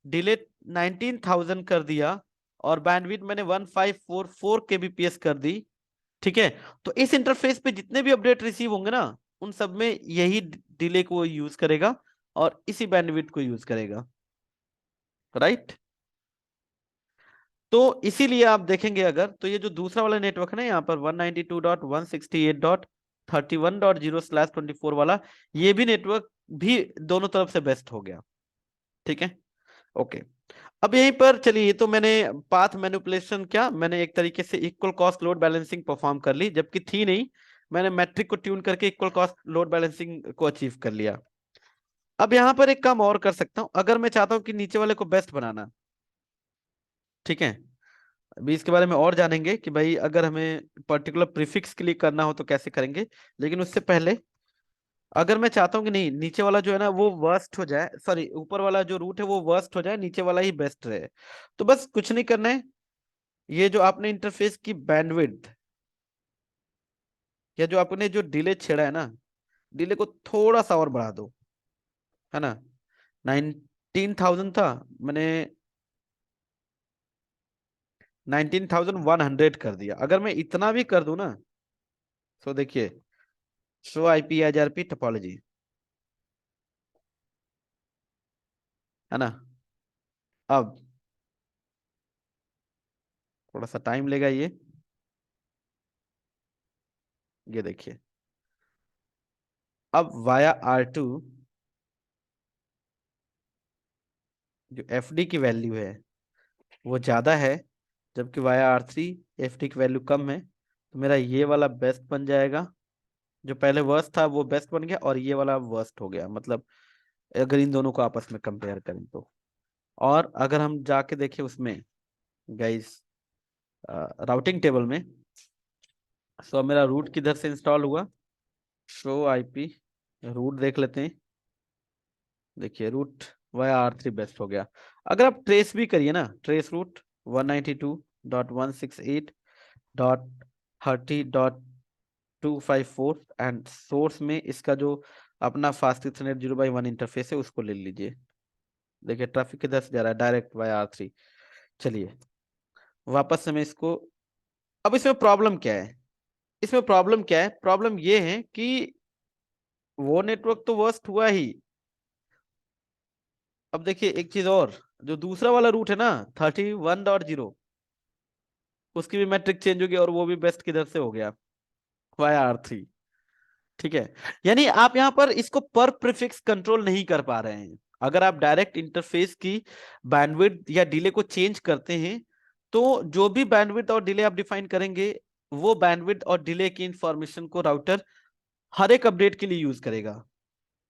डिले 19,000 कर दिया और बैंडविड्थ मैंने 1.544 kbps कर दी, ठीक है, तो इस इंटरफेस पे जितने भी अपडेट रिसीव होंगे ना, उन सब में यही डिले को यूज करेगा और इसी बैंडविड्थ को यूज करेगा, राइट। तो इसीलिए आप देखेंगे अगर, तो ये जो दूसरा वाला नेटवर्क है ना यहाँ पर 192.168.31.0/24 वाला, ये भी नेटवर्क भी दोनों तरफ से बेस्ट हो गया। ठीक है, ओके। अब यहीं पर चलिए, ये तो मैंने पाथ मैनिपुलेशन, क्या मैंने एक तरीके से equal cost load balancing perform कर ली, जबकि थी नहीं, मैंने मैट्रिक को ट्यून करके इक्वल कॉस्ट लोड बैलेंसिंग को अचीव कर लिया। अब यहां पर एक काम और कर सकता हूं, अगर मैं चाहता हूं कि नीचे वाले को बेस्ट बनाना। ठीक है, अभी इसके बारे में और जानेंगे कि भाई अगर हमें पर्टिकुलर प्रीफिक्स के लिए करना हो तो कैसे करेंगे। लेकिन उससे पहले, अगर मैं चाहता हूँ कि नहीं, नीचे वाला जो है ना वो वर्स्ट हो जाए, सॉरी ऊपर वाला जो रूट है वो वर्स्ट हो जाए, नीचे वाला ही बेस्ट रहे, तो बस कुछ नहीं करना है। ये जो आपने इंटरफेस की बैंडविड्थ, या जो आपने जो डिले छेड़ा है ना, डिले को थोड़ा सा और बढ़ा दो, है ना। 19,000 था, मैंने 19,100 कर दिया। अगर मैं इतना भी कर दूं ना, तो देखिए, शो आईपी आईआरपी टोपोलॉजी, है ना। अब थोड़ा सा टाइम लेगा ये देखिए, अब वाया R2 जो एफडी की वैल्यू है वो ज्यादा है, जबकि वाया R3 एफडी की वैल्यू कम है, तो मेरा ये वाला बेस्ट बन जाएगा। जो पहले वर्स्ट था वो बेस्ट बन गया, और ये वाला वर्स्ट हो गया, मतलब अगर इन दोनों को आपस में कंपेयर करें तो। और अगर हम जाके देखें उसमें गाइस, राउटिंग टेबल में, सो मेरा रूट किधर से इंस्टॉल हुआ, शो आईपी रूट देख लेते हैं। देखिए रूट वाया R3 बेस्ट हो गया। अगर आप ट्रेस भी करिए ना, ट्रेस रूट 192.168.30.254, एंड सोर्स में इसका जो अपना फास्ट इथरनेट 0/1 इंटरफेस है उसको ले लीजिए। देखिए ट्रैफिक किधर से जा रहा है, डायरेक्ट वाया R3। चलिए वापस से मैं इसको, अब इसमें प्रॉब्लम क्या है, इसमें प्रॉब्लम क्या है, प्रॉब्लम ये है कि वो नेटवर्क तो वर्स्ट हुआ ही। अब देखिए एक चीज और, जो दूसरा वाला रूट है ना 31.0, उसकी भी मैट्रिक चेंज हो गई, और वो भी बेस्ट किधर से हो गया, वाया R3। ठीक है, यानी आप यहां पर इसको पर प्रीफिक्स कंट्रोल नहीं कर पा रहे हैं। अगर आप डायरेक्ट इंटरफेस की बैंडविड्थ या डिले को चेंज करते हैं, तो जो भी बैंडविड्थ और डिले आप डिफाइन करेंगे, वो बैंडविड्थ और डिले की इंफॉर्मेशन को राउटर हर एक अपडेट के लिए यूज करेगा।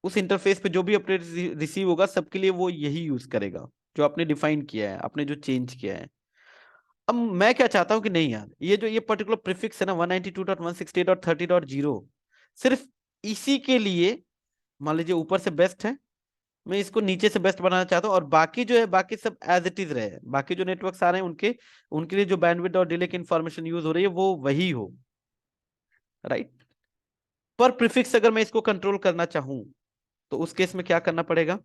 उस इंटरफेस पे जो भी अपडेट रिसीव होगा सबके लिए वो यही यूज करेगा, जो आपने डिफाइन किया है, आपने जो चेंज किया है। अब मैं क्या चाहता हूं कि नहीं यार, ये जो ये पर्टिकुलर प्रीफिक्स है ना 192.168.30.0, सिर्फ इसी के लिए, मान लीजिए ऊपर से बेस्ट है, मैं इसको नीचे से बेस्ट बनाना चाहता हूँ, और बाकी जो है बाकी सब एज इट इज रहे, बाकी जो नेटवर्क्स आ रहे हैं उनके उनके लिए जो बैंडविड्थ और डिले की इंफॉर्मेशन यूज हो रही है वो वही हो, राइट। पर प्रीफिक्स अगर मैं इसको कंट्रोल करना चाहूँ, तो उस केस में क्या करना पड़ेगा।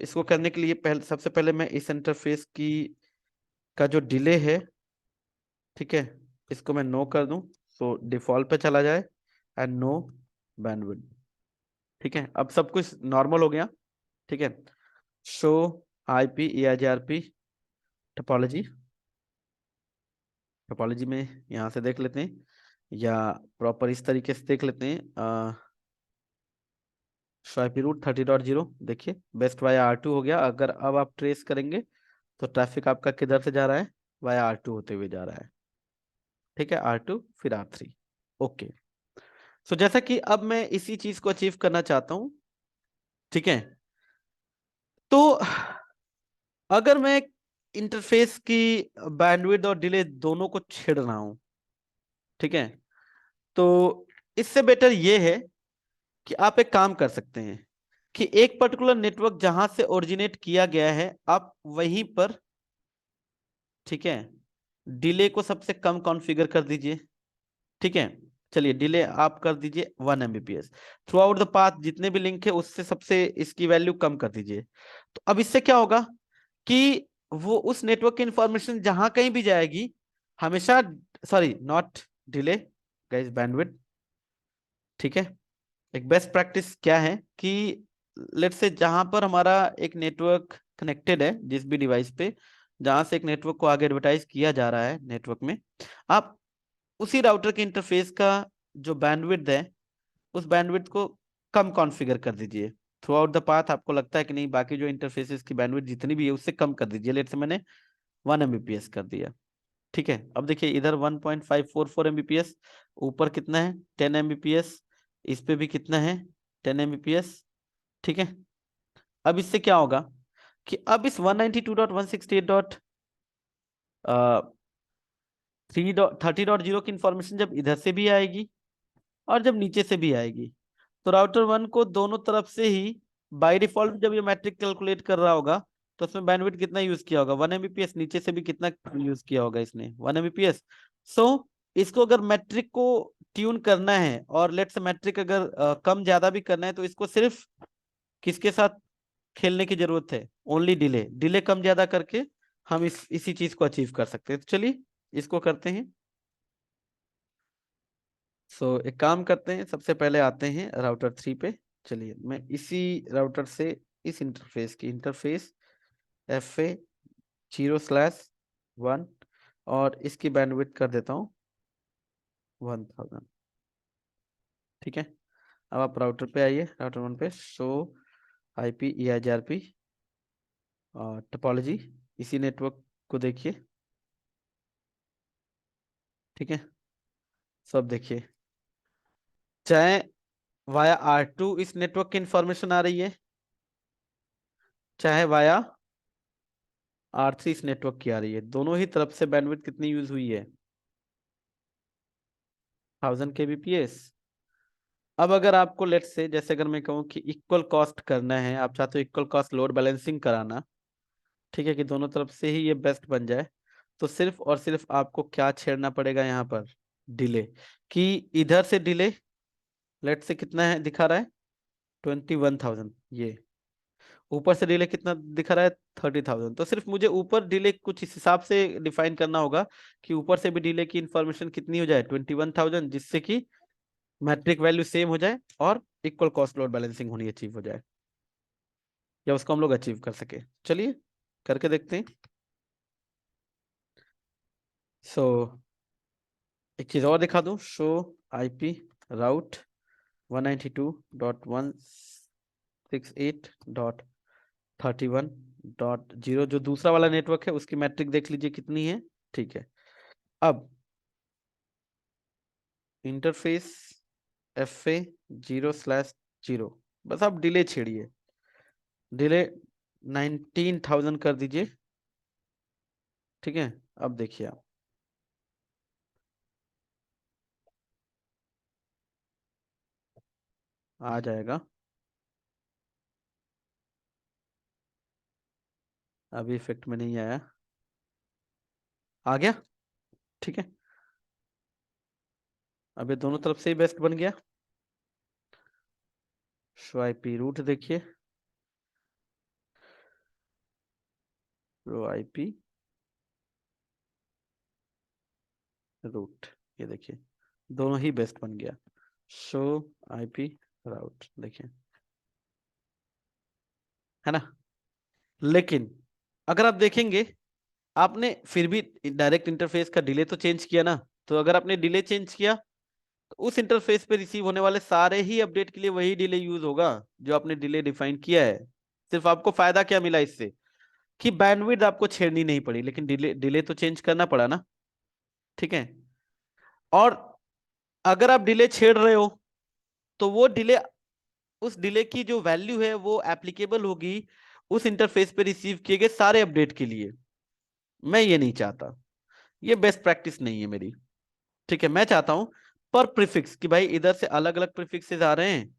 इसको करने के लिए पहले, सबसे पहले मैं इस इंटरफेस की का जो डिले है, ठीक है, इसको मैं नो कर दूं, डिफॉल्ट पे चला जाए, एंड नो बैंडविड्थ। ठीक है, अब सब कुछ नॉर्मल हो गया। ठीक है, show IP EIGRP topology, topology में यहाँ से देख लेते हैं, या प्रॉपर इस तरीके से देख लेते हैं। शो आईपी रूट 30.0, देखिए बेस्ट वाया R2 हो गया। अगर अब आप ट्रेस करेंगे तो ट्रैफिक आपका किधर से जा रहा है, वाया R2 होते हुए जा रहा है। ठीक है, R2 फिर R3। ओके, जैसा कि अब मैं इसी चीज को अचीव करना चाहता हूं, ठीक है, तो अगर मैं इंटरफेस की बैंडविड्थ और डिले दोनों को छेड़ रहा हूं, ठीक है, तो इससे बेटर ये है कि आप एक काम कर सकते हैं कि एक पर्टिकुलर नेटवर्क जहां से ओरिजिनेट किया गया है, आप वहीं पर, ठीक है, डिले को सबसे कम कॉन्फ़िगर कर दीजिए। ठीक है, चलिए डिले आप कर दीजिए 1 Mbps through out the path, जितने भी लिंक है उससे सबसे इसकी वैल्यू कम कर दीजिए। तो अब इससे क्या होगा कि वो उस नेटवर्क की इंफॉर्मेशन जहां कहीं भी जाएगी, हमेशा, sorry not delay guys, bandwidth. ठीक है, एक बेस्ट प्रैक्टिस क्या है कि लेट्स से जहां पर हमारा एक नेटवर्क कनेक्टेड है जिस भी डिवाइस पे, जहां से एक नेटवर्क को आगे एडवर्टाइज किया जा रहा है नेटवर्क में, आप उसी राउटर के इंटरफेस का जो बैंडविड्थ है उस बैंडविड्थ को कम कॉन्फ़िगर कर दीजिए थ्रू आउट द पाथ। आपको लगता है कि नहीं, बाकी जो इंटरफेसेस की बैंडविड्थ जितनी भी है उससे कम कर दीजिए। लेट से मैंने 1 Mbps कर दिया, ठीक है। अब देखिए इधर 1.544 Mbps, ऊपर कितना है 10 Mbps, इस पे भी कितना है 10 Mbps, ठीक है। अब इससे क्या होगा कि अब इस 192.168.30.0 की इंफॉर्मेशन जब इधर से भी आएगी और जब नीचे से भी आएगी, तो राउटर 1 को दोनों तरफ से ही बाय डिफॉल्ट जब ये मैट्रिक कैलकुलेट कर रहा होगा तो उसमें बैंडविड्थ कितना यूज किया होगा 1 Mbps, नीचे से भी कितना यूज किया होगा इसने 1 Mbps। सो इसको अगर मैट्रिक को ट्यून करना है और लेट से मैट्रिक अगर कम ज्यादा भी करना है तो इसको सिर्फ किसके साथ खेलने की जरूरत है, ओनली डिले। डिले कम ज्यादा करके हम इसी चीज को अचीव कर सकते हैं। तो चलिए इसको करते हैं। एक काम करते हैं, सबसे पहले आते हैं राउटर 3 पे। चलिए मैं इसी राउटर से इस इंटरफेस की इंटरफेस FA0/1 और इसकी बैंडविड्थ कर देता हूँ 1000, ठीक है। अब आप राउटर पे आइए, राउटर 1 पे शो IP EIGRP टोपोलॉजी, इसी नेटवर्क को देखिए, ठीक है। सब देखिए, चाहे वाया R2 इस नेटवर्क की इंफॉर्मेशन आ रही है, चाहे वाया R3 इस नेटवर्क की आ रही है, दोनों ही तरफ से बैंडविड्थ कितनी यूज हुई है 1000 kbps। अब अगर आपको लेट से, जैसे अगर मैं कहूँ कि इक्वल कॉस्ट करना है, आप चाहते हो इक्वल कॉस्ट लोड बैलेंसिंग कराना, ठीक है, कि दोनों तरफ से ही ये बेस्ट बन जाए, तो सिर्फ और सिर्फ आपको क्या छेड़ना पड़ेगा यहाँ पर, डिले। कि इधर से डिले लेट से कितना है दिखा रहा है 21,000, ये ऊपर से डिले कितना दिखा रहा है 30,000। तो सिर्फ मुझे ऊपर डिले कुछ इस हिसाब से डिफाइन करना होगा कि ऊपर से भी डिले की इंफॉर्मेशन कितनी हो जाए 21,000, जिससे कि मैट्रिक वैल्यू सेम हो जाए और इक्वल कॉस्ट लोड बैलेंसिंग होनी अचीव हो जाए, या उसको हम लोग अचीव कर सके। चलिए करके देखते हैं। सो एक चीज और दिखा दूं, शो IP राउट 192.168.31.0 जो दूसरा वाला नेटवर्क है उसकी मैट्रिक देख लीजिए कितनी है, ठीक है। अब इंटरफेस FA0/0, बस आप डिले छेड़िए, डिले 19,000 कर दीजिए, ठीक है। अब देखिए आप आ जाएगा, अभी इफेक्ट में नहीं आया, आ गया, ठीक है। अब ये दोनों तरफ से ही बेस्ट बन गया। शो IP रूट देखिए, शो IP रूट, ये देखिए दोनों ही बेस्ट बन गया। शो IP राउट देखिए, है ना। लेकिन अगर आप देखेंगे, आपने फिर भी डायरेक्ट इंटरफेस का डिले तो चेंज किया ना, तो अगर आपने डिले चेंज किया तो उस इंटरफेस पे रिसीव होने वाले सारे ही अपडेट के लिए वही डिले यूज होगा जो आपने डिले डिफाइन किया है। सिर्फ आपको फायदा क्या मिला इससे, कि बैंडविड्थ आपको छेड़नी नहीं पड़ी, लेकिन डिले डिले तो चेंज करना पड़ा ना, ठीक है। और अगर आप डिले छेड़ रहे हो तो वो डिले, उस डिले की जो वैल्यू है वो एप्लीकेबल होगी उस इंटरफेस पे रिसीव किए गए सारे अपडेट के लिए। मैं ये नहीं चाहता, ये बेस्ट प्रैक्टिस नहीं है मेरी, ठीक है। मैं चाहता हूं पर प्रीफिक्स, कि भाई इधर से अलग अलग प्रीफिक्सेस आ रहे हैं,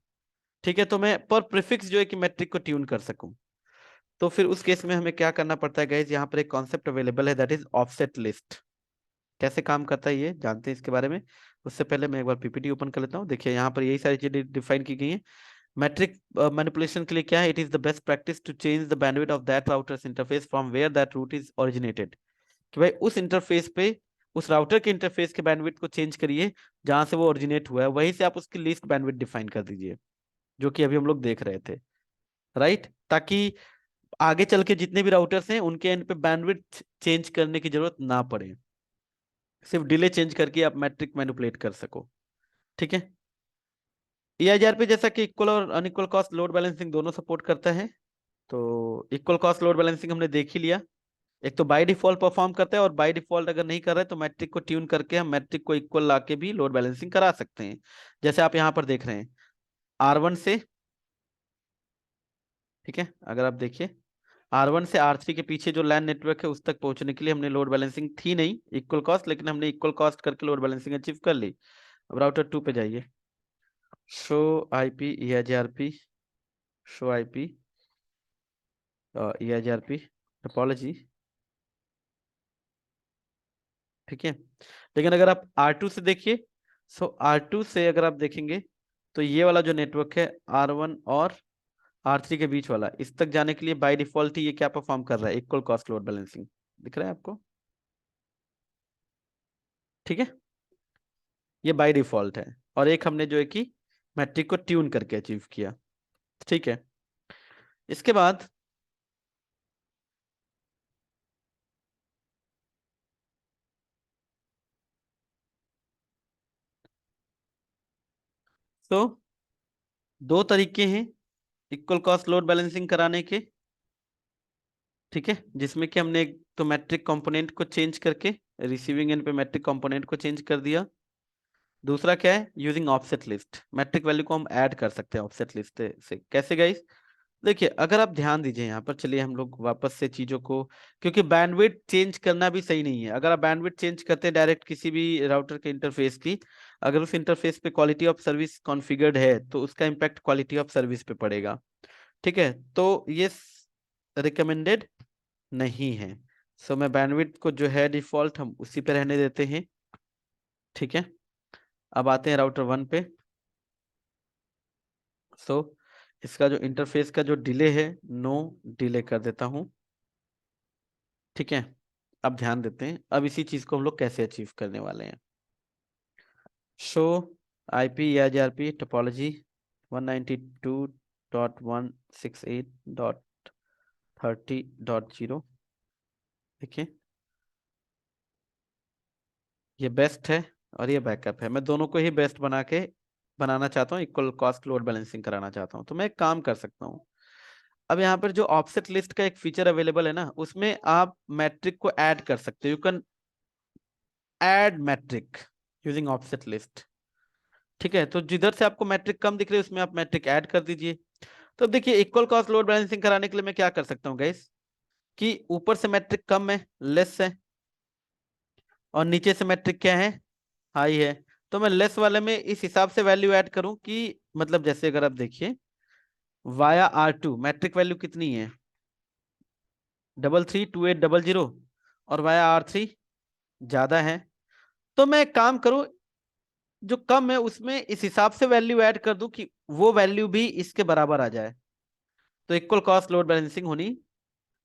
ठीक है, तो मैं पर प्रीफिक्स जो है कि मैट्रिक को ट्यून कर सकूं। तो फिर उस केस में हमें क्या करना पड़ता है गाइज, यहाँ पर एक कॉन्सेप्ट अवेलेबल है, दैट इज ऑफसेट लिस्ट। कैसे काम करता है ये जानते हैं इसके बारे में। उससे पहले मैं एक बार PPT ओपन कर लेता हूँ। देखिए यहाँ पर यही सारी चीजें डिफाइन की गई हैं। मैट्रिक मैनिपुलेशन के लिए क्या है, it is the best practice to change the bandwidth of that router's interface from where that route is originated. कि भाई उस इंटरफेस पे, उस राउटर के इंटरफेस के बैंडविड्थ को चेंज करिए जहां से वो ओरिजिनेट हुआ है, वहीं से आप उसकी लीस्ट बैंडविड्थ डिफाइन कर दीजिए, जो कि अभी हम लोग देख रहे थे, राइट। ताकि आगे चल के जितने भी राउटर्स हैं उनके एंड पे बैंडविड्थ चेंज करने की जरूरत ना पड़े, सिर्फ डिले चेंज करके आप मैट्रिक मैनिपुलेट कर सको। ठीक है। EIGRP जैसा कि इक्वल और अनइक्वल कॉस्ट लोड बैलेंसिंग दोनों सपोर्ट करता है। तो इक्वल कॉस्ट लोड बैलेंसिंग हमने देख ही लिया। एक तो बाय डिफॉल्ट परफॉर्म करता है, और बाय डिफॉल्ट अगर नहीं कर रहे तो मैट्रिक को ट्यून करके हम मैट्रिक को इक्वल लाके भी लोड बैलेंसिंग करा सकते हैं। जैसे आप यहाँ पर देख रहे हैं R1 से, ठीक है, अगर आप देखिए R1 से R3 के पीछे जो लैन नेटवर्क है उस तक पहुंचने के लिए हमने लोड बैलेंसिंग थी नहीं इक्वल कॉस्ट, लेकिन हमने इक्वल कॉस्ट करके लोड बैलेंसिंग अचीव कर ली। अब राउटर 2 पे जाइए, show IP EIGRP, show IP EIGRP topology. ठीक है। लेकिन अगर आप R2 से देखिए, सो R2 से अगर आप देखेंगे तो ये वाला जो नेटवर्क है R1 और R3 के बीच वाला, इस तक जाने के लिए बाय डिफॉल्ट ही ये क्या परफॉर्म कर रहा है, इक्वल कॉस्ट लोड बैलेंसिंग। दिख रहा है आपको? ठीक है, ये बाय डिफॉल्ट है। और एक हमने जो है कि मैट्रिक को ट्यून करके अचीव किया। ठीक है। इसके बाद तो दो तरीके हैं इक्वल कॉस्ट लोड बैलेंसिंग कराने के। ठीक है, जिसमें कि हमने एक तो मैट्रिक कंपोनेंट को चेंज करके रिसीविंग एंड पे मैट्रिक कंपोनेंट को चेंज कर दिया। दूसरा क्या है, using offset list, metric value को हम ऐड कर सकते हैं ऑफसेट लिस्ट से। कैसे गाइस? देखिए, अगर आप ध्यान दीजिए यहाँ पर, चलिए हम लोग वापस से चीजों को, क्योंकि बैंडविड्थ चेंज करना भी सही नहीं है। अगर आप बैंडविड्थ चेंज करते हैं डायरेक्ट किसी भी राउटर के इंटरफेस की, अगर उस इंटरफेस पे क्वालिटी ऑफ सर्विस कॉन्फ़िगर्ड है तो उसका इम्पैक्ट क्वालिटी ऑफ सर्विस पे पड़ेगा। ठीक है, तो ये रिकमेंडेड नहीं है। सो मैं बैंडविड्थ को जो है डिफॉल्ट हम उसी पे रहने देते हैं। ठीक है, अब आते हैं राउटर 1 पे। सो इसका जो इंटरफेस का जो डिले है, नो डिले कर देता हूं। ठीक है, अब ध्यान देते हैं अब इसी चीज को हम लोग कैसे अचीव करने वाले हैं। Show IP EIGRP topology 192.168.30.0। देखिए, ये बेस्ट है और ये बैकअप है। मैं दोनों को ही बेस्ट बना के बनाना चाहता हूँ, इक्वल कॉस्ट लोड बैलेंसिंग कराना चाहता हूँ। तो मैं एक काम कर सकता हूँ, अब यहाँ पर जो ऑफसेट लिस्ट का एक फीचर अवेलेबल है ना, उसमें आप मैट्रिक को ऐड कर सकते हो। You can add metric using offset list. ठीक है, तो जिधर से आपको मैट्रिक कम दिख रही है उसमें आप मैट्रिक ऐड कर दीजिए। तो अब देखिए, इक्वल कॉस्ट लोड बैलेंसिंग कराने के लिए मैं क्या कर सकता हूँ गाइस, कि ऊपर से मैट्रिक कम है, लेस है, और नीचे से मैट्रिक क्या है, हाई है। तो मैं लेस वाले में इस हिसाब से वैल्यू ऐड करूं कि, मतलब जैसे अगर आप देखिए वाया R2 मैट्रिक वैल्यू कितनी है, 332800, और वाया R3 ज्यादा है। तो मैं एक काम करूं, जो कम है उसमें इस हिसाब से वैल्यू ऐड कर दूं कि वो वैल्यू भी इसके बराबर आ जाए, तो इक्वल कॉस्ट लोड बैलेंसिंग होनी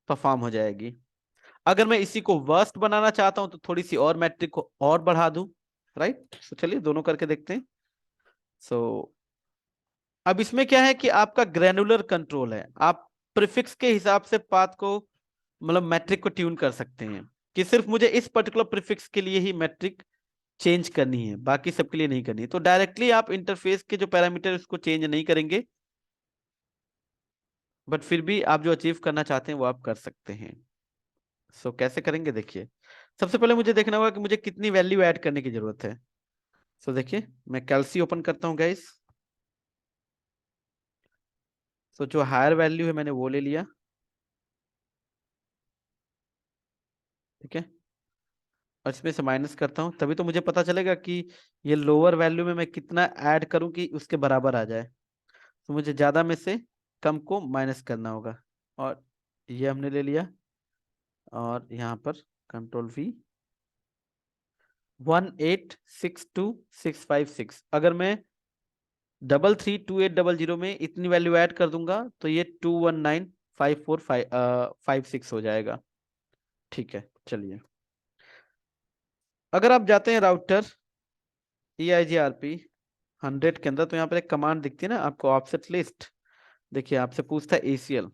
परफॉर्म हो जाएगी। अगर मैं इसी को वर्स्ट बनाना चाहता हूं तो थोड़ी सी और मैट्रिक को और बढ़ा दूं। राइट, तो चलिए दोनों करके देखते हैं। सो अब इसमें क्या है कि आपका ग्रैनुलर कंट्रोल है, आप प्रीफिक्स के हिसाब से पाथ को, मतलब मैट्रिक को ट्यून कर सकते हैं कि सिर्फ मुझे इस पर्टिकुलर प्रीफिक्स के लिए ही मैट्रिक चेंज करनी है, बाकी सबके लिए नहीं करनी है। तो डायरेक्टली आप इंटरफेस के जो पैरामीटर उसको चेंज नहीं करेंगे, बट फिर भी आप जो अचीव करना चाहते हैं वो आप कर सकते हैं। सो कैसे करेंगे देखिए, सबसे पहले मुझे देखना होगा कि मुझे कितनी वैल्यू ऐड करने की जरूरत है। सो देखिए, मैं कैल्सी ओपन करता हूँ गाइस। सो जो हायर वैल्यू है मैंने वो ले लिया। ठीक है, और इसमें से माइनस करता हूँ, तभी तो मुझे पता चलेगा कि ये लोअर वैल्यू में मैं कितना ऐड करूं कि उसके बराबर आ जाए। तो मुझे ज्यादा में से कम को माइनस करना होगा, और ये हमने ले लिया। और यहाँ पर कंट्रोल V, 1862656। अगर मैं 332800 में इतनी वैल्यू ऐड कर दूंगा तो ये 2195456 हो जाएगा। ठीक है, चलिए अगर आप जाते हैं राउटर EIGRP 100 के अंदर, तो यहाँ पर एक कमांड दिखती है ना आपको, ऑफसेट लिस्ट। देखिए आपसे पूछता है ACL,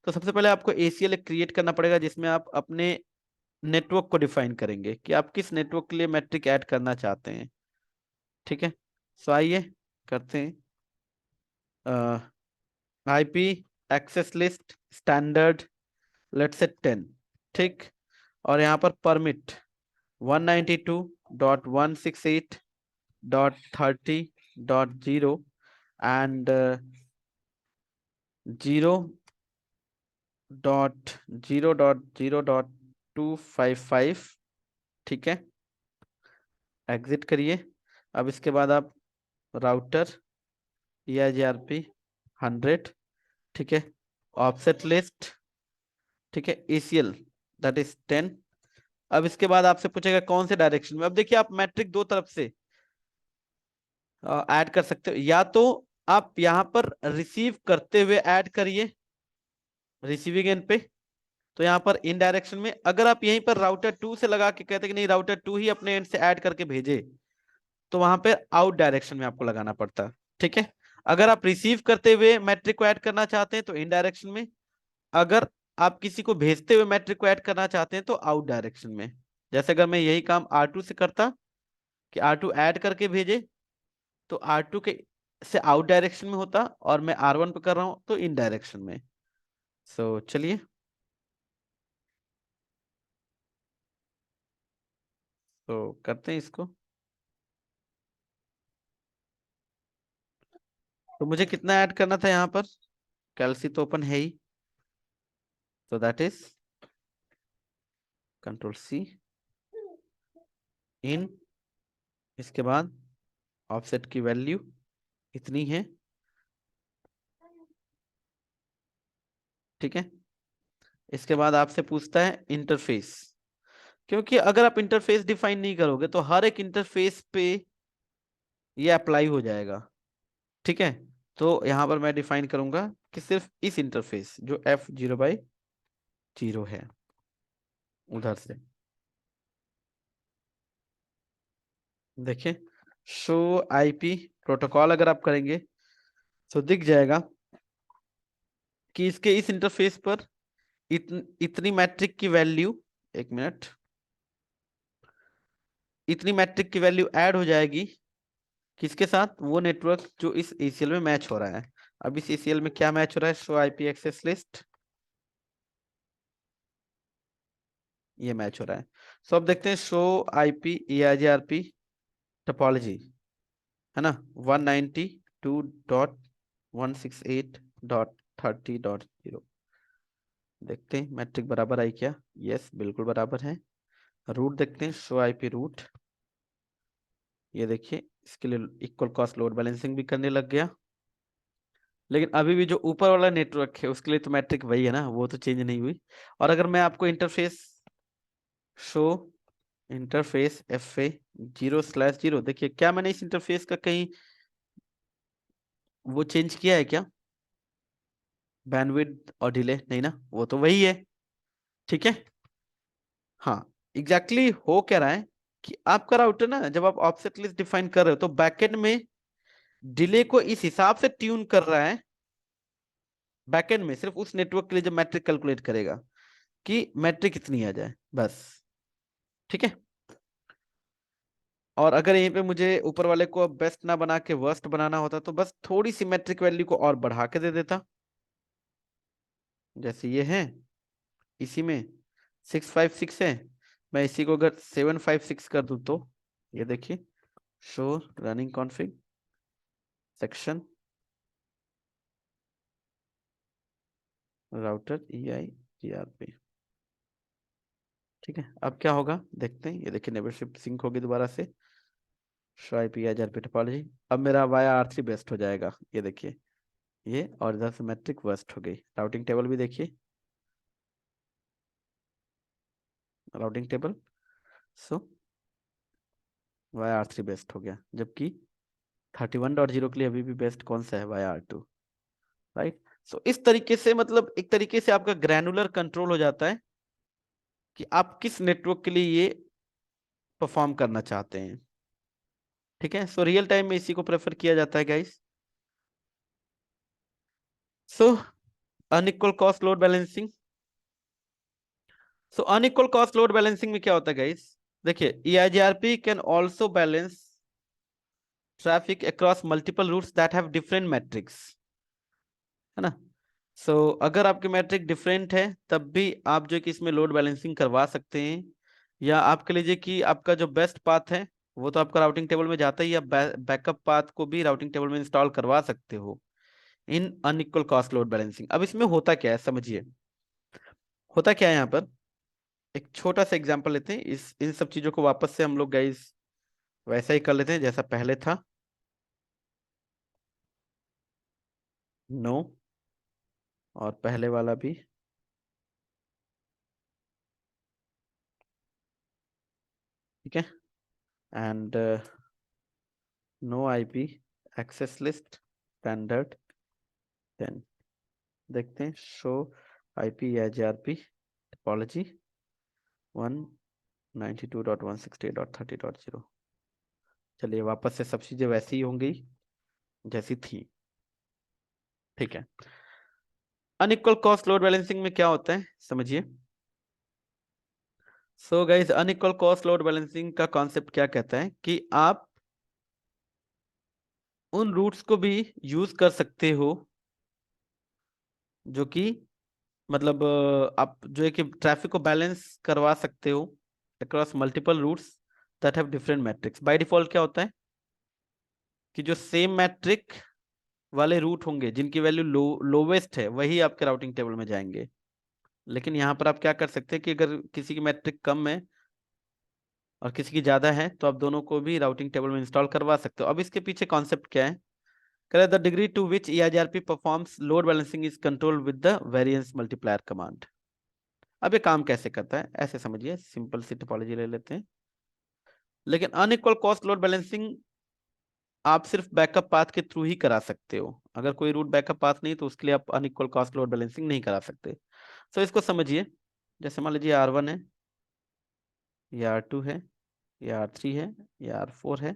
तो सबसे पहले आपको ACL क्रिएट करना पड़ेगा, जिसमें आप अपने नेटवर्क को डिफाइन करेंगे कि आप किस नेटवर्क के लिए मैट्रिक ऐड करना चाहते हैं। ठीक है, सो आइए करते हैं। IP access list standard let's say 10। ठीक, और यहाँ पर परमिट 192.168.30.0 एंड 0.0.0.255। ठीक है, एग्जिट करिए। अब इसके बाद आप राउटर EIGRP 100। ठीक है, ऑफसेट लिस्ट, ठीक है, ACL दैट इज 10। अब इसके बाद आपसे पूछेगा कौन से डायरेक्शन में। अब देखिए, आप मैट्रिक दो तरफ से ऐड कर सकते हो, या तो आप यहां पर रिसीव करते हुए ऐड करिए रिसीविंग एंड पे, तो यहाँ पर इन डायरेक्शन में। अगर आप यहीं पर राउटर 2 से लगा के कहते कि नहीं राउटर 2 ही अपने एंड से ऐड करके भेजे, तो वहां पे आउट डायरेक्शन में आपको लगाना पड़ता है। ठीक है, अगर आप रिसीव करते हुए मैट्रिक को ऐड करना चाहते हैं तो इन डायरेक्शन में, अगर आप किसी को भेजते हुए मैट्रिक को ऐड करना चाहते हैं तो आउट डायरेक्शन में। जैसे अगर मैं यही काम R2 से करता कि R2 ऐड करके भेजे, तो R2 के से आउट डायरेक्शन में होता, और मैं R1 पे कर रहा हूं तो इन डायरेक्शन में। सो चलिए, तो करते हैं इसको। तो मुझे कितना ऐड करना था यहाँ पर, कैलसी तो ओपन है ही, तो दैट इज Ctrl+C इन। इसके बाद ऑफसेट की वैल्यू इतनी है। ठीक है, इसके बाद आपसे पूछता है इंटरफेस, क्योंकि अगर आप इंटरफेस डिफाइन नहीं करोगे तो हर एक इंटरफेस पे ये अप्लाई हो जाएगा। ठीक है, तो यहां पर मैं डिफाइन करूंगा कि सिर्फ इस इंटरफेस जो F0/0 है उधर से। देखिए, शो IP प्रोटोकॉल अगर आप करेंगे तो दिख जाएगा कि इसके इस इंटरफेस पर इतनी मैट्रिक की वैल्यू, एक मिनट, इतनी मैट्रिक की वैल्यू ऐड हो जाएगी। किसके साथ? वो नेटवर्क जो इस ACL में मैच हो रहा है। अब इस ACL में क्या मैच हो रहा है? शो IP एक्सेस लिस्ट, ये मैच हो रहा है। सो अब देखते हैं शो IP EIGRP टोपोलॉजी, है ना, 192.168.30.0। देखते हैं मैट्रिक बराबर आई क्या। यस, बिल्कुल बराबर है। रूट देखते हैं, शो IP रूट, ये देखिए इसके लिए इक्वल कॉस्ट लोड बैलेंसिंग भी करने लग गया। लेकिन अभी भी जो ऊपर वाला नेटवर्क है उसके लिए तो मैट्रिक वही है ना, वो तो चेंज नहीं हुई। और अगर मैं आपको इंटरफेस शो इंटरफेस FA 0/0, देखिए क्या मैंने इस इंटरफेस का कहीं वो चेंज किया है क्या? बैंडविड्थ और डिले नहीं ना, वो तो वही है। ठीक है, हाँ, एग्जैक्टली हो क्या रहा है कि आपका राउटर ना, जब आप ऑफसेट लिस्ट डिफाइन कर रहे हो तो बैकएंड में डिले को इस हिसाब से ट्यून कर रहा है, बैकएंड में सिर्फ उस नेटवर्क के लिए जब मैट्रिक कैलकुलेट करेगा कि मैट्रिक कितनी आ जाए बस। ठीक है, और अगर यहीं पे मुझे ऊपर वाले को बेस्ट ना बना के वर्स्ट बनाना होता तो बस थोड़ी सी मैट्रिक वैल्यू को और बढ़ा के दे देता। जैसे ये है, इसी में 656 है, मैं इसी को अगर 756 कर दूं तो ये देखिए, show running config section router EIGRP। ठीक है, अब क्या होगा देखते हैं। ये देखिए नेबरशिप सिंक होगी दोबारा से, शो IP EIGRP टोपोलॉजी। अब मेरा वाया R3 बेस्ट हो जाएगा, ये देखिए ये, और इधर से मैट्रिक वर्स्ट हो गई। राउटिंग टेबल भी देखिए, राउटिंग टेबल, सो वाया R3 बेस्ट हो गया, जबकि 31.0 के लिए अभी भी बेस्ट कौन सा है? Via R2, right. सो इस तरीके से, मतलब एक तरीके से आपका ग्रैनुलर कंट्रोल हो जाता है कि आप किस नेटवर्क के लिए ये परफॉर्म करना चाहते हैं। ठीक है, सो रियल टाइम में इसी को प्रेफर किया जाता है guys. So unequal cost load balancing. So unequal cost load balancing में क्या होता है गाइस? देखिए, EIGRP can also balance traffic across multiple routes that have different metrics, है ना। अगर आपके मैट्रिक डिफरेंट है तब भी आप जो कि इसमें लोड बैलेंसिंग करवा सकते हैं। या आप कह लीजिए कि आपका जो बेस्ट पाथ है वो तो आपका राउटिंग टेबल में जाता ही, आप बैकअप पाथ को भी राउटिंग टेबल में इंस्टॉल करवा सकते हो इन अनइक्वल कॉस्ट लोड बैलेंसिंग। अब इसमें होता क्या है समझिए, होता क्या है यहाँ पर। एक छोटा सा एग्जांपल लेते हैं, इस इन सब चीजों को वापस से हम लोग गाइस वैसा ही कर लेते हैं जैसा पहले था। नो, और पहले वाला भी। ठीक है, and no IP access list standard 10। देखते हैं, शो आईपी EIGRP टोपोलॉजी 192.168.30.0। चलिए वापस से सब चीजें वैसी ही होंगी जैसी थी। ठीक है, अनइक्वल कॉस्ट लोड बैलेंसिंग में क्या होता है समझिए। Guys, unequal cost load balancing का कॉन्सेप्ट क्या कहता है कि आप उन रूट्स को भी यूज कर सकते हो जो कि मतलब आप जो है कि ट्रैफिक को बैलेंस करवा सकते हो across multiple routes that have different metrics. By default क्या होता है कि जो सेम मैट्रिक वाले रूट होंगे जिनकी वैल्यू लोवेस्ट है वही आपके राउटिंग टेबल में जाएंगे। लेकिन यहाँ पर आप क्या कर सकते हैं कि अगर किसी की मैट्रिक कम है और किसी की ज्यादा है तो आप दोनों को भी राउटिंग टेबल में इंस्टॉल करवा सकते हो। अब इसके पीछे कॉन्सेप्ट क्या है, करें the degree to which EIGRP performs load balancing is control with the variance multiplier command. अब ये काम कैसे करता है ऐसे समझिए, सिंपल सी टोपोलॉजी ले लेते हैं। लेकिन अनइक्वल कॉस्ट लोड बैलेंसिंग आप सिर्फ बैकअप पाथ के थ्रू ही करा सकते हो। अगर कोई रूट बैकअप पाथ नहीं तो उसके लिए आप अनइक्वल कॉस्ट लोड बैलेंसिंग नहीं करा सकते। इसको समझिए, जैसे मान लीजिए R1 है, या R2 है, या R3 है, या R4 है,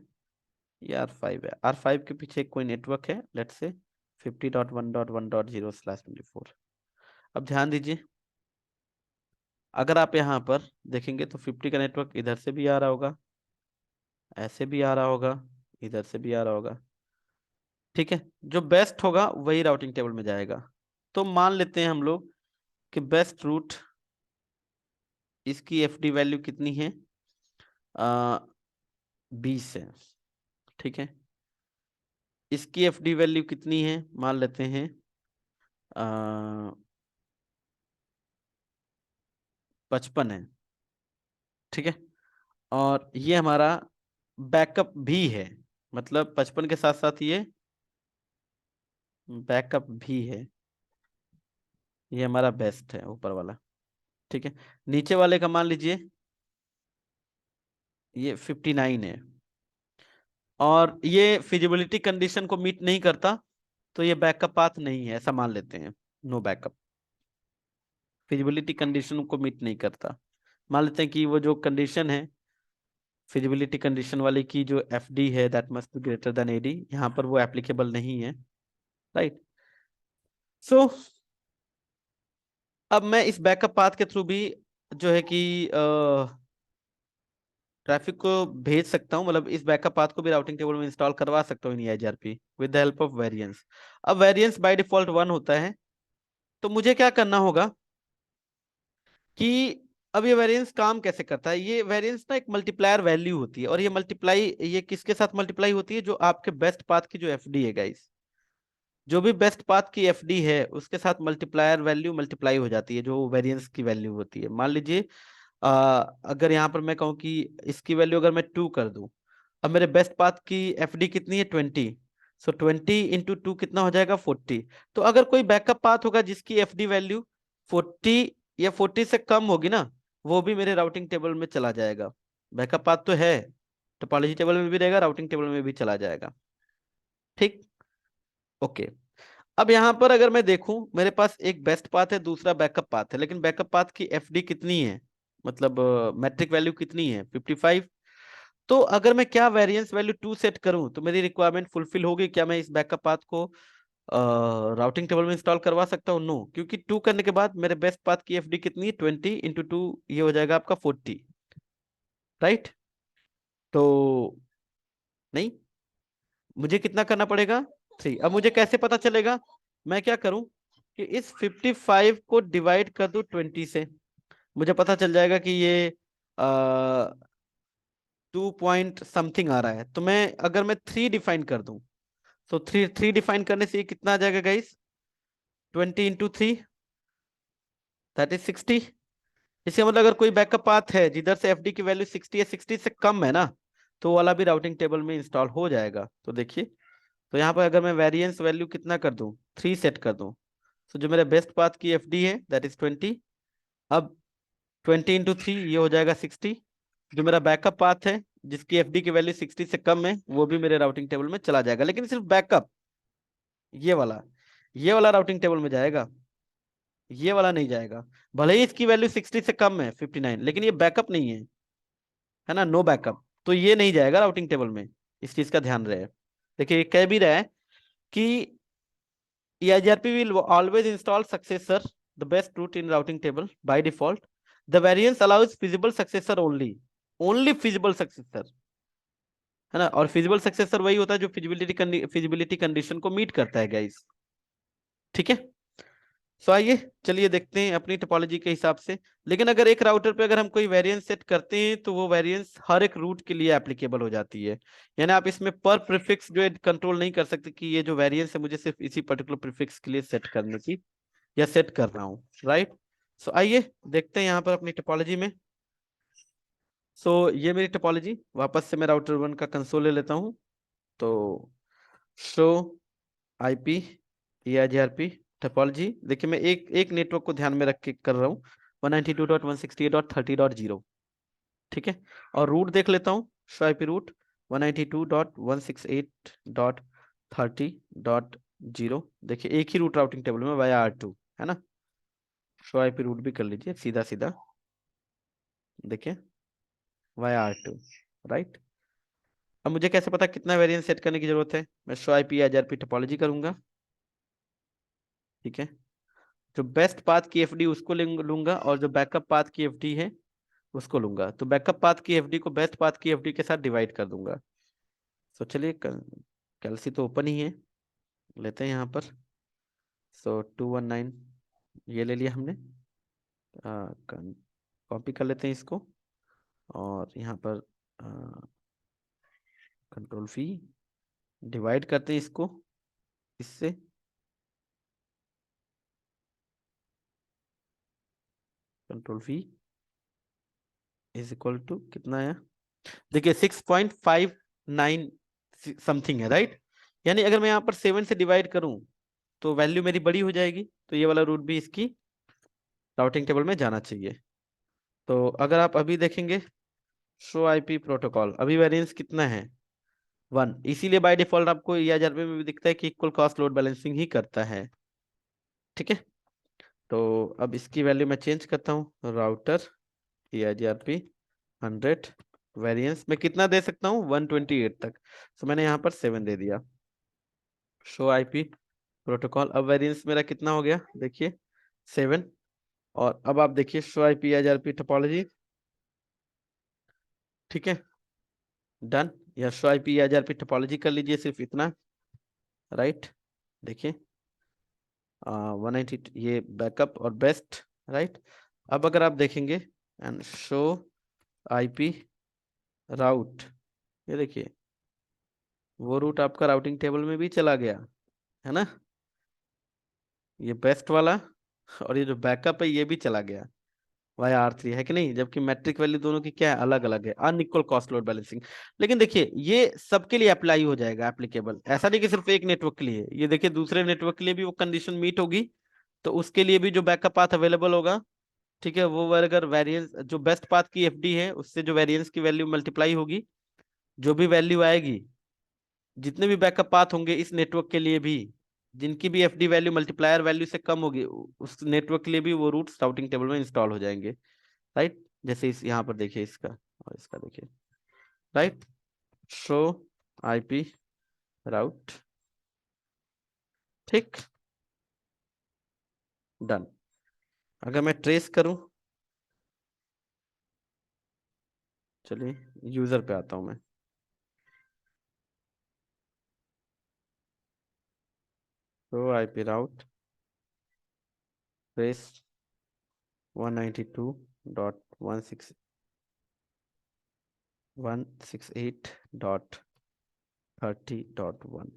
या R5 है। R5 के पीछे कोई नेटवर्क है, लेट्स से 50.1.1.0/24। अब ध्यान दीजिए, अगर आप यहाँ पर देखेंगे तो 50 का नेटवर्क इधर से भी आ रहा होगा, ऐसे भी आ रहा होगा, इधर से भी आ रहा होगा। ठीक है, जो बेस्ट होगा वही राउटिंग टेबल में जाएगा। तो मान लेते हैं हम लोग कि बेस्ट रूट, इसकी FD वैल्यू कितनी है, 20 है। ठीक है, इसकी FD वैल्यू कितनी है, मान लेते हैं 55 है। ठीक है, और ये हमारा बैकअप भी है, मतलब 55 के साथ साथ ये बैकअप भी है। ये हमारा बेस्ट है ऊपर वाला। ठीक है, नीचे वाले का मान लीजिए ये 59 है और ये फिजिबिलिटी कंडीशन को मीट नहीं करता, तो ये बैकअप पाथ नहीं है ऐसा मान लेते हैं। नो बैकअप, फिजिबिलिटी कंडीशन को मीट नहीं करता। मान लेते हैं कि वो जो कंडीशन है फिजिबिलिटी कंडीशन वाली की, जो FD है that must be greater than AD, यहाँ पर वो एप्लीकेबल नहीं है। राइट, सो अब मैं इस बैकअप पाथ के थ्रू भी जो है कि ट्रैफिक को भेज सकता हूँ, मतलब इस बैकअप पाथ को भी राउटिंग टेबल में इंस्टॉल करवा सकता हूँ इन EIGRP with the help of variance. अब वेरिएंस बाय डिफॉल्ट 1 होता है, तो मुझे क्या करना होगा कि अब ये वेरिएंस काम कैसे करता है। ये वेरिएंस ना एक मल्टीप्लायर वैल्यू होती है, और ये मल्टीप्लाई, ये किसके साथ मल्टीप्लाई होती है, जो आपके बेस्ट पाथ की जो FD है गाइस, जो भी बेस्ट पाथ की FD है उसके साथ मल्टीप्लायर वैल्यू मल्टीप्लाई हो जाती है, जो वेरिएंस की वैल्यू होती है। मान लीजिए अगर यहाँ पर मैं कहूँ कि इसकी वैल्यू अगर मैं 2 कर दूं, अब मेरे बेस्ट पाथ की FD कितनी है 20, 20 × 2 कितना हो जाएगा 40। तो अगर कोई बैकअप पाथ होगा जिसकी FD वैल्यू 40 या 40 से कम होगी ना, वो भी मेरे राउटिंग टेबल में चला जाएगा। बैकअप पाथ तो है, टोपोलॉजी टेबल में भी रहेगा, राउटिंग टेबल में भी चला जाएगा। ठीक, ओके। अब यहाँ पर अगर मैं देखूं, मेरे पास एक बेस्ट पाथ है, दूसरा बैकअप पाथ है, लेकिन बैकअप पाथ की FD कितनी है, मतलब मैट्रिक वैल्यू कितनी है 55। तो अगर मैं क्या वेरिएंस वैल्यू 2 सेट करूं तो मेरी रिक्वायरमेंट फुलफिल होगी क्या, मैं इस बैकअप पाथ को राउटिंग टेबल में इंस्टॉल करवा सकता हूँ? नो, क्योंकि 2 करने के बाद मेरे बेस्ट पाथ की एफडी कितनी है? 20 × 2, ये हो जाएगा आपका 40, राइट? तो नहीं, मुझे कितना करना पड़ेगा? 3। अब मुझे कैसे पता चलेगा? मैं क्या करूं कि इस 55 को डिवाइड कर दूं 20 से, मुझे पता चल जाएगा कि ये 2 पॉइंट समथिंग आ रहा है। तो मैं अगर मैं 3 डिफाइन कर दूं, तो 3 डिफाइन करने से ये कितना आ जाएगा गाइस? 20 × 3, that is 60। इसका मतलब अगर कोई बैकअप पाथ है जिधर से एफडी की वैल्यू 60 या 60 से कम है ना, तो वो वाला भी राउटिंग टेबल में इंस्टॉल हो जाएगा। तो देखिए, तो यहाँ पर अगर मैं वेरिएंस वैल्यू कितना कर दूं? 3 सेट कर दूं, तो जो मेरे बेस्ट पाथ की एफडी है दैट इज 20। अब 20 × 3 ये हो जाएगा 60। जो मेरा बैकअप पाथ है जिसकी एफडी की वैल्यू 60 से कम है, वो भी मेरे राउटिंग टेबल में चला जाएगा, लेकिन सिर्फ बैकअप, ये वाला, ये वाला राउटिंग टेबल में जाएगा, ये वाला नहीं जाएगा। भले ही इसकी वैल्यू 60 से कम है 59, लेकिन ये बैकअप नहीं है ना, नो बैकअप, तो ये नहीं जाएगा राउटिंग टेबल में। इस चीज का ध्यान रहे। देखिए ये कह भी रहा है कि EIGRP will always install successor, the best route in routing table by default. The variance allows feasible successor only, only feasible successor, है ना? और feasible successor वही होता है जो फिजिबिलिटी कंडीशन को मीट करता है गाइस, ठीक है? सो आइए चलिए देखते हैं अपनी टोपोलॉजी के हिसाब से। लेकिन अगर एक राउटर पे अगर हम कोई वेरिएंस सेट करते हैं तो वो वेरिएंस हर एक रूट के लिए एप्लीकेबल हो जाती है। यानी आप इसमें पर प्रीफिक्स जो है कंट्रोल नहीं कर सकते कि ये जो वेरिएंस है मुझे सिर्फ इसी पर्टिकुलर प्रीफिक्स के लिए सेट करने की या सेट कर रहा हूँ, राइट? सो आइए देखते हैं यहाँ पर अपनी टोपोलॉजी में। सो ये मेरी टोपोलॉजी, वापस से मैं राउटर 1 का कंसोल ले लेता हूँ। तो शो आईपी EIGRP टोपोलॉजी, देखिए मैं एक एक नेटवर्क को ध्यान में रख के कर रहा हूँ, 192.168.30.0, ठीक है? और रूट देख लेता हूँ, शो आईपी रूट 192.168.30.0। देखिए एक ही रूट राउटिंग टेबल में वाया R2, है ना? शो आईपी रूट भी कर लीजिए सीधा सीधा, देखिए वाया R2, राइट? अब मुझे कैसे पता कितना वेरिएंस सेट करने की जरूरत है? मैं शो आईपी EIGRP टोपोलॉजी करूंगा, ठीक है? जो बेस्ट पाथ की एफडी उसको लूंगा, और जो बैकअप पाथ की एफडी है उसको लूंगा। तो बैकअप पाथ की एफडी को बेस्ट पाथ की एफडी के साथ डिवाइड कर दूंगा। तो चलिए कैलसी तो ओपन ही है, लेते हैं यहाँ पर। सो 219 ये ले लिया हमने, कॉपी कर लेते हैं इसको, और यहाँ पर कंट्रोल V, डिवाइड करते हैं इसको इससे, control V is equal to कितना है? देखिए 6.59 समथिंग है, राइट? यानी अगर मैं यहाँ पर 7 से डिवाइड करूं तो वैल्यू मेरी बड़ी हो जाएगी, तो ये वाला रूट भी इसकी राउटिंग टेबल में जाना चाहिए। तो अगर आप अभी देखेंगे शो आईपी प्रोटोकॉल, अभी वेरिएंस कितना है? 1, इसीलिए बाय डिफॉल्ट आपको EIGRP में भी दिखता है कि इक्वल कॉस्ट लोड बैलेंसिंग ही करता है, ठीक है? तो अब इसकी वैल्यू मैं चेंज करता हूँ, राउटर EIGRP 100 वेरिएंस में कितना दे सकता हूँ? 128 तक। तो मैंने यहाँ पर 7 दे दिया। शो आईपी प्रोटोकॉल, अब वेरिएंस मेरा कितना हो गया? देखिए 7। और अब आप देखिए शो आईपी EIGRP टोपोलॉजी, ठीक है? डन। या शो आईपी EIGRP टोपोलॉजी कर लीजिए, सिर्फ इतना, राइट? देखिए 190 ये बैकअप और बेस्ट, राइट? अब अगर आप देखेंगे एंड शो आईपी राउट, ये देखिए वो रूट आपका राउटिंग टेबल में भी चला गया, है ना? ये बेस्ट वाला और ये जो बैकअप है ये भी चला गया वाया R3, है कि नहीं? जबकि मैट्रिक वैल्यू दोनों की क्या है? अलग अलग है, अनइक्वल कॉस्ट लोड बैलेंसिंग। लेकिन देखिए ये सबके लिए अप्लाई हो जाएगा, एप्लीकेबल, ऐसा नहीं कि सिर्फ एक नेटवर्क के लिए। ये देखिए दूसरे नेटवर्क के लिए भी वो कंडीशन मीट होगी, तो उसके लिए भी जो बैकअप पाथ अवेलेबल होगा, ठीक है, वो अगर वेरिएंस जो बेस्ट पाथ की एफडी है उससे जो वेरिएंस की वैल्यू मल्टीप्लाई होगी, जो भी वैल्यू आएगी, जितने भी बैकअप पाथ होंगे इस नेटवर्क के लिए भी, जिनकी भी एफडी वैल्यू मल्टीप्लायर वैल्यू से कम होगी, उस नेटवर्क के लिए भी वो रूट्स राउटिंग टेबल में इंस्टॉल हो जाएंगे, राइट? जैसे इस यहाँ पर देखिए इसका और इसका देखिए, राइट? शो आईपी राउट, ठीक, डन। अगर मैं ट्रेस करूं, चलिए यूजर पे आता हूं मैं। तो आईपी राउट ट्रेस 192.168.30.1।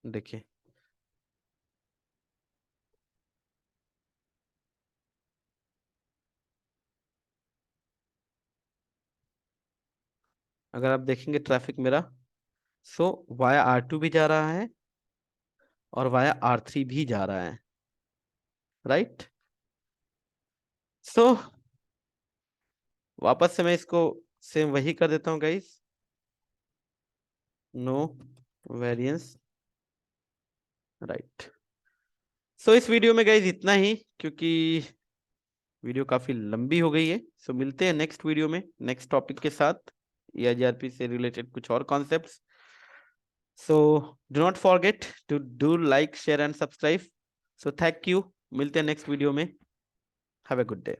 देखिए, अगर आप देखेंगे ट्रैफिक मेरा, सो वाया R2 भी जा रहा है और वाया R3 भी जा रहा है, राइट। सो वापस से मैं इसको सेम वही कर देता हूँ गाइस, नो वेरिएंस, राइट। सो इस वीडियो में गाइस इतना ही, क्योंकि वीडियो काफी लंबी हो गई है। सो मिलते हैं नेक्स्ट वीडियो में नेक्स्ट टॉपिक के साथ, EIGRP से रिलेटेड कुछ और concepts. So do not forget to do like share and subscribe. So thank you, मिलते हैं नेक्स्ट वीडियो में। Have a good day.